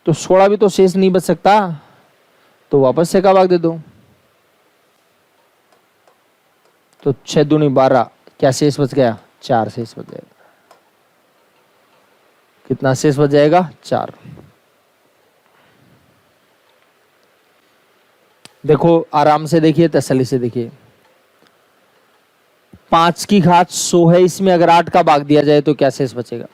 तो 16 भी तो शेष नहीं बच सकता, तो वापस 6 का भाग दे दो, तो 6 दूनी 12, क्या शेष बच गया? 4 शेष बच जाएगा। कितना शेष बच जाएगा? 4। देखो आराम से देखिए, तसल्ली से देखिए। 5 की घात 100 है, इसमें अगर 8 का भाग दिया जाए तो क्या शेष बचेगा?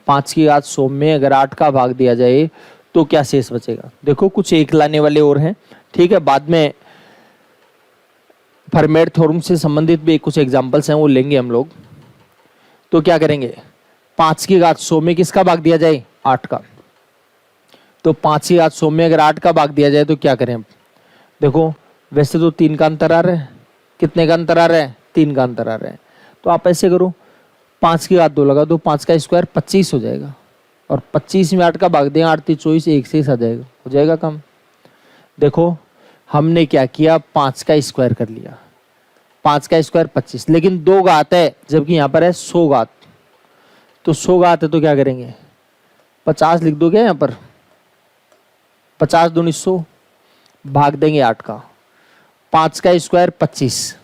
5 की घात 100 में अगर 8 का भाग दिया जाए तो क्या शेष बचेगा? देखो कुछ एक लाने वाले और हैं, ठीक है, बाद में फर्मेट थ्योरम से संबंधित भी कुछ एग्जांपल्स हैं, वो लेंगे हम लोग। तो क्या करेंगे? 5 की घात 100 में किसका भाग दिया जाए? 8 का। तो 5 की घात 100 में अगर 8 का भाग दिया जाए तो क्या करें? देखो वैसे तो 3 का अंतर आ रहा है, कितने का अंतर आ रहा है? 3 का अंतर आ रहा है। तो आप ऐसे करो, 5 की घात 2 लगा दो, 5 का स्क्वायर 25 हो जाएगा, और 25 में 8 का भाग दें, 8 3 24, 1 से आ जाएगा, हो जाएगा कम। देखो हमने क्या किया, 5 का स्क्वायर कर लिया, 5 का स्क्वायर 25, लेकिन 2 घात है, जबकि यहाँ पर है 100 घात। तो 100 घात है तो क्या करेंगे? 50 लिख दोगे यहाँ पर, 50 दूनी 100, भाग देंगे 8 का। 5 का स्क्वायर 25,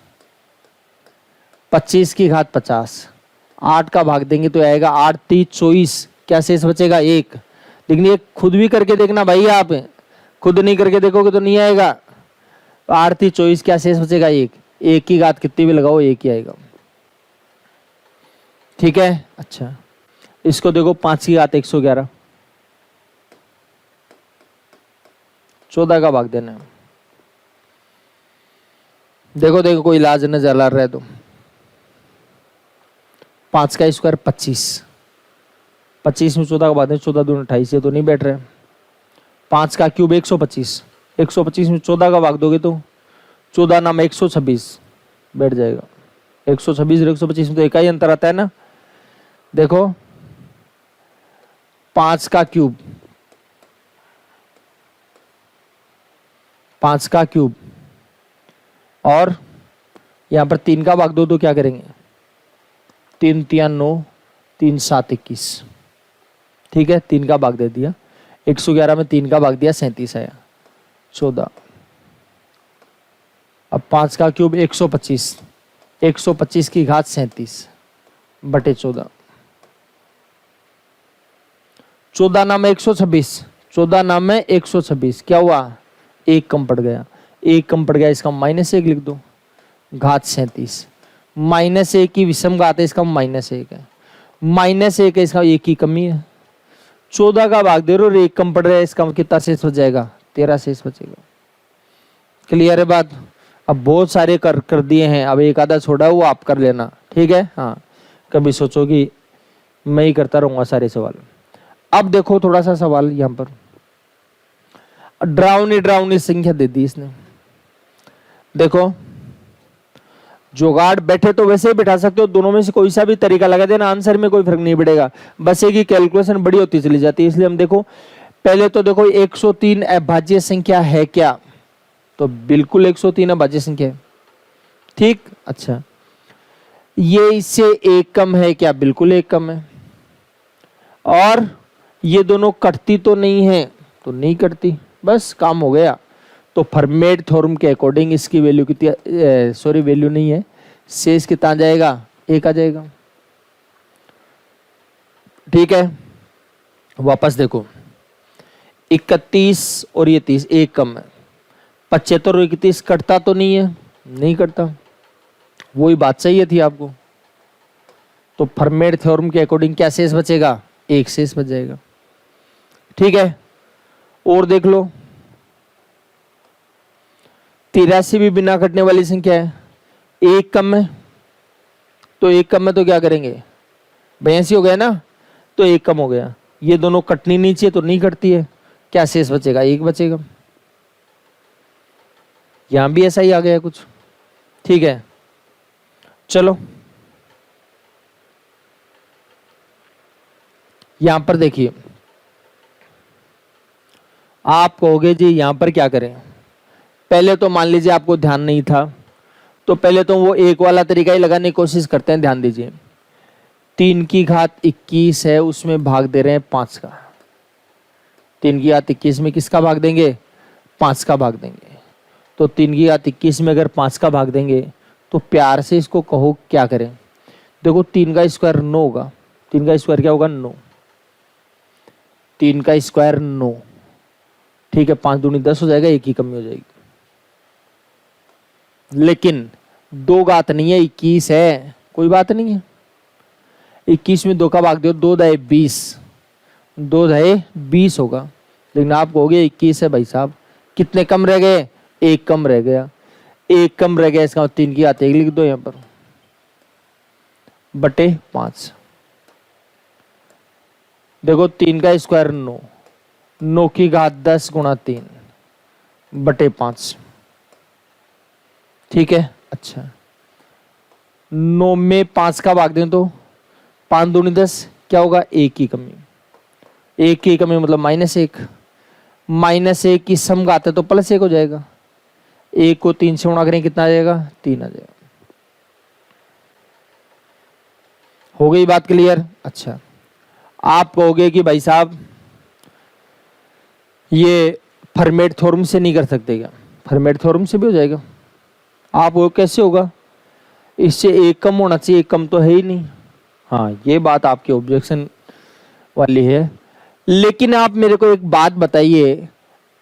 25 की घात 50, 8 का भाग देंगे तो आएगा 8 3 24, क्या शेष बचेगा? 1। लेकिन ये खुद भी करके देखना भाई, आप खुद नहीं करके देखोगे तो नहीं आएगा। 8 3 24, क्या शेष बचेगा? 1। 1 की घात कितनी भी लगाओ 1 ही आएगा, ठीक है। अच्छा इसको देखो, 5 की घात 111, 14 का भाग देना है। देखो देखो कोई इलाज नजर आ रहा है तो 5 का स्क्वायर 25, 25 में 14 का भाग दें, 14 दूनी 28, ये तो नहीं बैठ रहे। 5 का क्यूब 125, 125 में 14 का भाग दोगे तो 14 नाम 126 बैठ जाएगा। 126 और 125 में तो एक ही अंतर आता है ना। देखो 5 का क्यूब, 5 का क्यूब और यहां पर 3 का भाग दो तो क्या करेंगे? 3 3 9, 3 7 21, ठीक है, 3 का भाग दे दिया। 111 में 3 का भाग दिया, 37 आया, 14। अब 5 का क्यूब 125, 125 की घात 37 बटे 14, 14 नाम 126, 14 नाम में 126, क्या हुआ? 1 कम पड़ गया, 1 कम पड़ गया, इसका -1 लिख दो, घात 37, -1 की विषम घात है, इसका -1 है, -1 है, इसका 1 की कमी है। 14 का भाग दे रहे हो और 1 कम पड़ रहा है, इसका कितना शेष बच जाएगा? 13 शेष बचेगा। क्लियर है बात? अब बहुत सारे कर दिए हैं, अब एक आधा छोड़ा वो आप कर लेना, ठीक है। हाँ, कभी सोचो कि मैं ही करता रहूंगा सारे सवाल। अब देखो थोड़ा सा सवाल यहां पर, ड्राउनी संख्या दे दी इसने। देखो जुगाड़ बैठे तो वैसे ही बैठा सकते हो, दोनों में से कोई सा भी तरीका लगा देना, आंसर में कोई फर्क नहीं पड़ेगा, बस एक ही कैलकुलेशन बड़ी होती चली जाती है। इसलिए हम देखो पहले तो देखो 103 अभाज्य संख्या है क्या? तो बिल्कुल 103 अभाज्य संख्या है, ठीक। अच्छा, ये इससे 1 कम है क्या? बिल्कुल 1 कम है। और ये दोनों कटती तो नहीं है, तो नहीं कटती, बस काम हो गया। तो फर्मेट थ्योरम के अकॉर्डिंग इसकी वैल्यू कितनी, सॉरी वैल्यू नहीं है, शेष कितना आ जाएगा? 1 आ जाएगा, ठीक है। वापस देखो 31 और ये 30, 1 कम है। 75 और 31 कटता तो नहीं है, नहीं कटता, वही बात चाहिए थी आपको। तो फर्मेट थ्योरम के अकॉर्डिंग क्या शेष बचेगा? 1 शेष बच जाएगा, ठीक है। और देख लो 83 भी बिना कटने वाली संख्या है, 1 कम है, तो 1 कम है तो क्या करेंगे? 82 हो गया ना, तो 1 कम हो गया। ये दोनों कटनी नहीं चाहिए तो नहीं कटती है, क्या शेष बचेगा? 1 बचेगा। यहां भी ऐसा ही आ गया कुछ, ठीक है। चलो यहां पर देखिए, आप कहोगे जी यहां पर क्या करें? पहले तो मान लीजिए आपको ध्यान नहीं था, तो पहले तो वो 1 वाला तरीका ही लगाने की कोशिश करते हैं। ध्यान दीजिए 3 की घात 21 है, उसमें भाग दे रहे हैं 5 का। 3 की घात 21 में किसका भाग देंगे? 5 का भाग देंगे। तो 3 की घात 21 में अगर 5 का भाग देंगे तो प्यार से इसको कहो क्या करें? देखो 3 का स्क्वायर 9 होगा, 3 का स्क्वायर क्या होगा? 9, 3 का स्क्वायर 9, ठीक है। 5 दूनी 10 हो जाएगा, 1 की कमी हो जाएगी। लेकिन 2 घात नहीं है, 21 है, कोई बात नहीं है। 21 में 2 का भाग दो, 2 दहे 20, 2 दहे 20 होगा। लेकिन आप कहोगे 21 है भाई साहब, कितने कम रह गए? 1 कम रह गया, 1 कम रह गया, इसका मतलब 3 की घात 1 लिख दो यहां पर, बटे 5। देखो 3 का स्क्वायर 9, 9 की घात 10 गुणा 3 बटे 5, ठीक है। अच्छा 9 में 5 का भाग दें तो 5 दूनी 10, क्या होगा? 1 की कमी, 1 की कमी मतलब -1, -1 की सम घात है तो +1 हो जाएगा। 1 को 3 से गुणा करें कितना आ जाएगा? 3 आ जाएगा। हो गई बात क्लियर? अच्छा, आप कहोगे कि भाई साहब ये फर्मेट थ्योरम से नहीं कर सकते क्या? फर्मेट थ्योरम से भी हो जाएगा। आप वो कैसे होगा? इससे 1 कम होना चाहिए, 1 कम तो है ही नहीं। हाँ, ये बात आपके ऑब्जेक्शन वाली है। लेकिन आप मेरे को एक बात बताइए,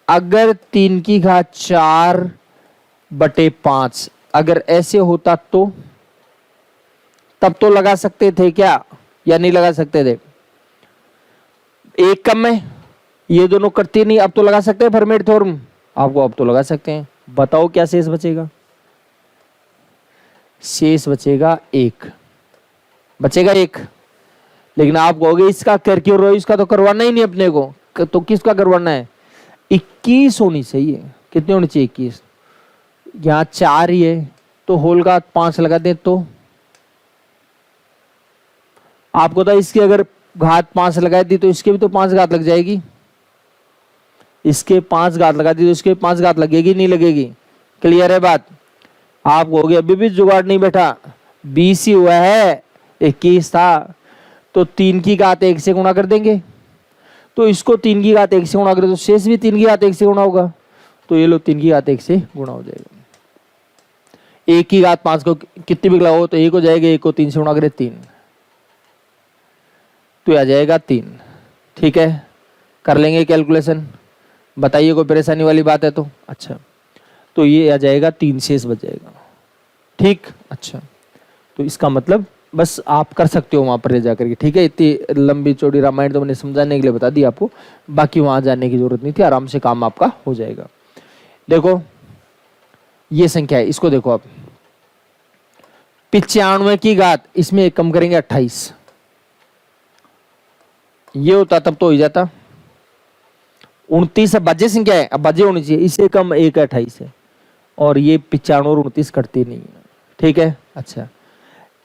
अगर 3 की घात 4 बटे 5 अगर ऐसे होता तो तब तो लगा सकते थे क्या, या नहीं लगा सकते थे? 1 कम है, ये दोनों करती नहीं, अब तो लगा सकते हैं फर्मेट थ्योरम। आपको अब तो लगा सकते हैं। बताओ क्या शेष बचेगा? शेष बचेगा 1, बचेगा 1। लेकिन आप कहोगे इसका कर क्यों रहे हो? इसका तो करवाना ही नहीं अपने को, तो किसका करवाना है? 21 होनी चाहिए। कितनी होनी चाहिए? 21। यहाँ 4 ही है तो होल का 5 लगा दे तो आपको तो इसकी अगर घात 5 लगा दी तो इसके भी तो 5 घात लग जाएगी। इसके 5 घात लगा दी तो इसके 5 घात लगेगी, नहीं लगेगी? क्लियर है बात? आप कहोगे अभी भी जुगाड़ नहीं बैठा, 20 ही हुआ है, 21 था, तो 3 की घात 1 से गुणा कर देंगे। तो इसको 3 की घात 1 से गुणा करें तो शेष भी 3 की घात 1 से गुणा होगा। तो ये लो 3 की घात 1 से गुणा हो जाएगा। 1 की घात 5 को कितनी भी लगाओ तो 1 हो जाएगा, 1 को 3 से गुणा करें 3, तो आ जाएगा 3। ठीक है, कर लेंगे कैलकुलेशन, बताइए कोई परेशानी वाली बात है तो? अच्छा, तो ये आ जाएगा 3 शेष बच जाएगा। ठीक, अच्छा, तो इसका मतलब बस आप कर सकते हो वहां पर ले जाकर के, ठीक है। इतनी लंबी चौड़ी रामायण तो मैंने समझाने के लिए बता दी आपको, बाकी वहां जाने की जरूरत नहीं थी, आराम से काम आपका हो जाएगा। देखो ये संख्या है, इसको देखो आप, 95 की घात, इसमें एक कम करेंगे 28, ये होता तब तो हो जाता 29। अब बाज्य संख्या है, अब बाज्य होनी चाहिए, इससे कम एक 28 है, और ये 95 और 29 कटती नहीं है, ठीक है। अच्छा,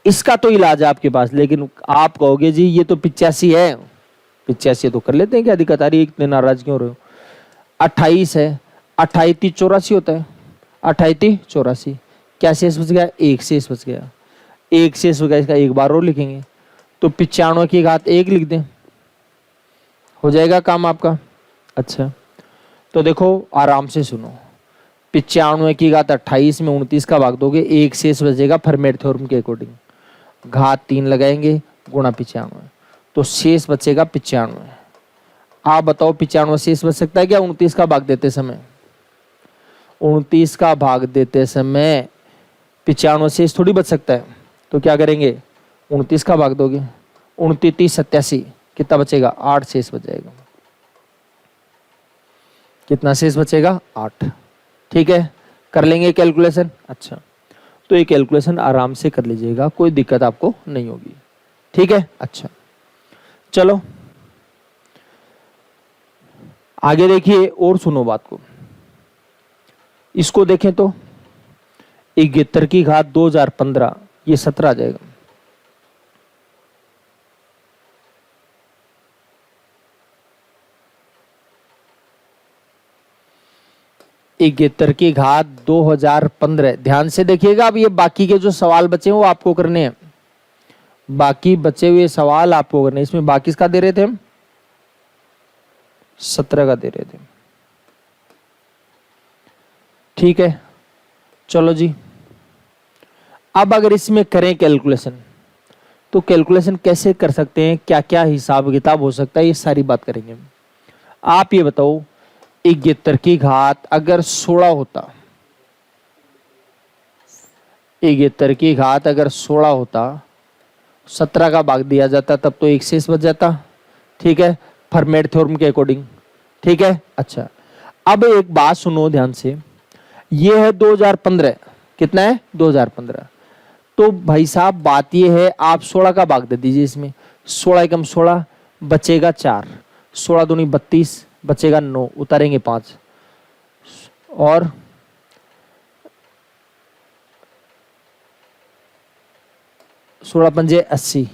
इसका तो इलाज है आपके पास, लेकिन आप कहोगे जी ये तो 85 है, 85 तो कर लेते हैं क्या, दिक्कत आ रही है, इतने नाराज क्यों रहे हो। 28 है, 28 30 84 होता है, 28 30 84, क्या शेष बच गया, एक शेष बच गया, एक शेष हो गया, इसका एक बार और लिखेंगे, तो 95 की घात 1 लिख दें, हो जाएगा काम आपका। अच्छा, तो देखो आराम से सुनो, 95 की घात 28 में 29 का भाग दोगे, एक शेष बचेगा फर्मेट थ्योरम के अकॉर्डिंग, घात 3 लगाएंगे गुणा 95, तो शेष बचेगा 95। आप बताओ 95 शेष बच सकता है क्या 29 का भाग देते समय? 29 का भाग देते समय 95 शेष थोड़ी बच सकता है, तो क्या करेंगे 29 का भाग दोगे, 29 30 87, कितना बचेगा 8 शेष बच जाएगा, कितना शेष बचेगा 8, ठीक है। कर लेंगे कैलकुलेशन। अच्छा, तो ये कैलकुलेशन आराम से कर लीजिएगा, कोई दिक्कत आपको नहीं होगी, ठीक है। अच्छा चलो आगे देखिए और सुनो बात को, इसको देखें तो 71 की घात 2015, ये 17 आ जाएगा, इकहत्तर की घात 2015। ध्यान से देखिएगा, अब ये बाकी के जो सवाल बचे हैं वो आपको करने हैं, बाकी बचे हुए सवाल आपको करने हैं। इसमें बाकी इसका दे रहे थे हम 17 का दे रहे थे, ठीक है। चलो जी, अब अगर इसमें करें कैलकुलेशन, तो कैलकुलेशन कैसे कर सकते हैं, क्या क्या हिसाब किताब हो सकता है, ये सारी बात करेंगे। आप ये बताओ 71 की घात अगर 16 होता, 71 की घात अगर 16 होता, 17 का भाग दिया जाता, तब तो एक शेष बच जाता, ठीक है, फर्मेट थ्योरम के अकॉर्डिंग, ठीक है। अच्छा, अब एक बात सुनो ध्यान से, ये है 2015, कितना है 2015, तो भाई साहब बात ये है, आप 16 का भाग दे दीजिए इसमें, 16 एकम 16 बचेगा 4, 16 दूनी 32 बचेगा 9, उतारेंगे 5, और 16 पंजे 80,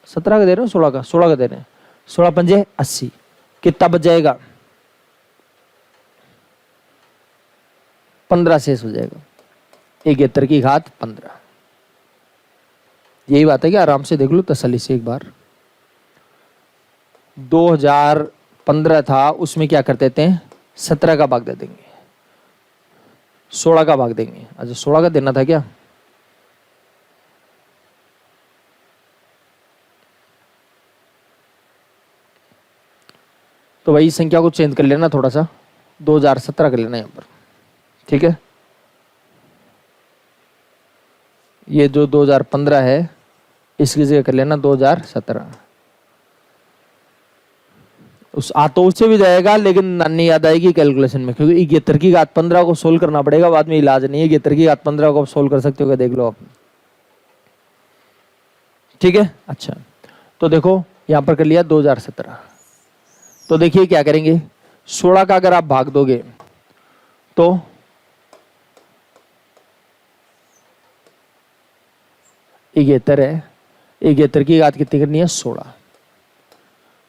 17 का दे रहे हो 16 का दे रहे हैं, 16 पंजे 80, कितना बच जाएगा 15 शेष हो जाएगा, 71 की घात 15। यही बात है कि आराम से देख लो तसल्ली से एक बार। 2015 था, उसमें क्या कर देते हैं 17 का भाग दे देंगे, 16 का भाग देंगे। अच्छा 16 का देना था क्या, तो वही संख्या को चेंज कर लेना थोड़ा सा, 2017 कर लेना यहाँ पर, ठीक है। ये जो 2015 है इसकी जगह कर लेना 2017, उस तो उससे भी जाएगा, लेकिन नानी याद आएगी कैलकुलेशन में, क्योंकि 71 की घात 15 को सोल्व करना पड़ेगा, बाद में इलाज नहीं है। 71 की घात 15 को आप सोल्व कर सकते हो क्या, देख लो आप, ठीक है। अच्छा, तो देखो यहां पर कर लिया 2017, तो देखिए क्या करेंगे, 16 का अगर आप भाग दोगे तो 71 है, 71 की घात कितनी करनी है 16,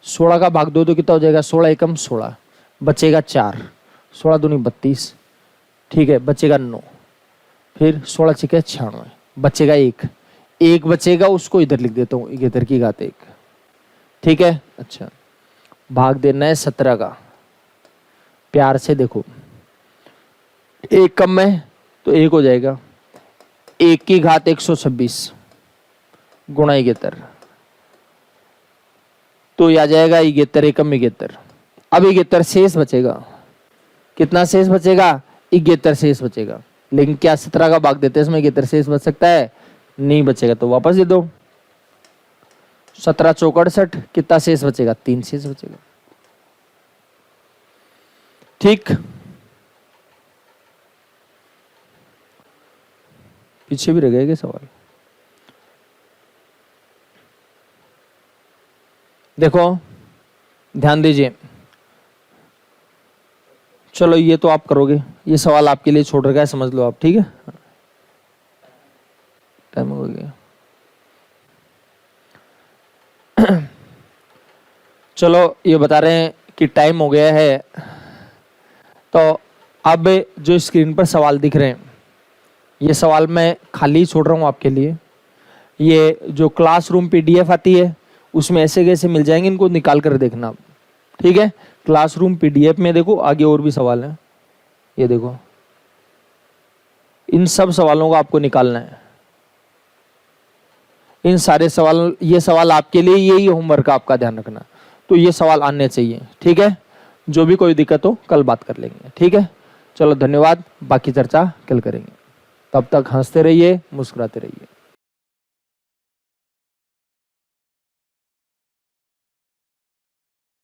16 का भाग दो तो कितना हो जाएगा, 16 एकम 16 बचेगा 4, 16 दूनी 32, ठीक है, बचेगा 9, फिर 16 छिके 96, बचेगा 1 बचेगा, उसको इधर लिख देता हूँ 71 की घात 1, ठीक है। अच्छा, भाग देना है 17 का, प्यार से देखो 1 कम है तो 1 हो जाएगा, 1 की घात 126 गुणा 71, तो यह आ जाएगा 71 एकम 71। अब 71 शेष बचेगा, कितना शेष बचेगा 71 शेष बचेगा, लेकिन क्या 17 का भाग देते हैं इसमें 71 शेष बच सकता है, नहीं बचेगा, तो वापस दे दो, 17 चौक 68, कितना शेष बचेगा? 3 शेष बचेगा। ठीक, पीछे भी रह गए क्या सवाल? देखो ध्यान दीजिए, चलो ये तो आप करोगे, ये सवाल आपके लिए छोड़ रखा है, समझ लो आप, ठीक है। टाइम हो गया। चलो ये बता रहे हैं कि टाइम हो गया है, तो अब जो स्क्रीन पर सवाल दिख रहे हैं, ये सवाल मैं खाली छोड़ रहा हूँ आपके लिए। ये जो क्लासरूम पीडीएफ आती है उसमें ऐसे कैसे मिल जाएंगे, इनको निकाल कर देखना आप, ठीक है। क्लासरूम पीडीएफ में देखो आगे और भी सवाल हैं, ये देखो, इन सब सवालों को आपको निकालना है। इन सारे सवाल, ये सवाल आपके लिए, यही होमवर्क आपका, ध्यान रखना। तो ये सवाल आने चाहिए, ठीक है। जो भी कोई दिक्कत हो कल बात कर लेंगे, ठीक है। चलो धन्यवाद, बाकी चर्चा कल करेंगे। तब तक हंसते रहिए, मुस्कुराते रहिए।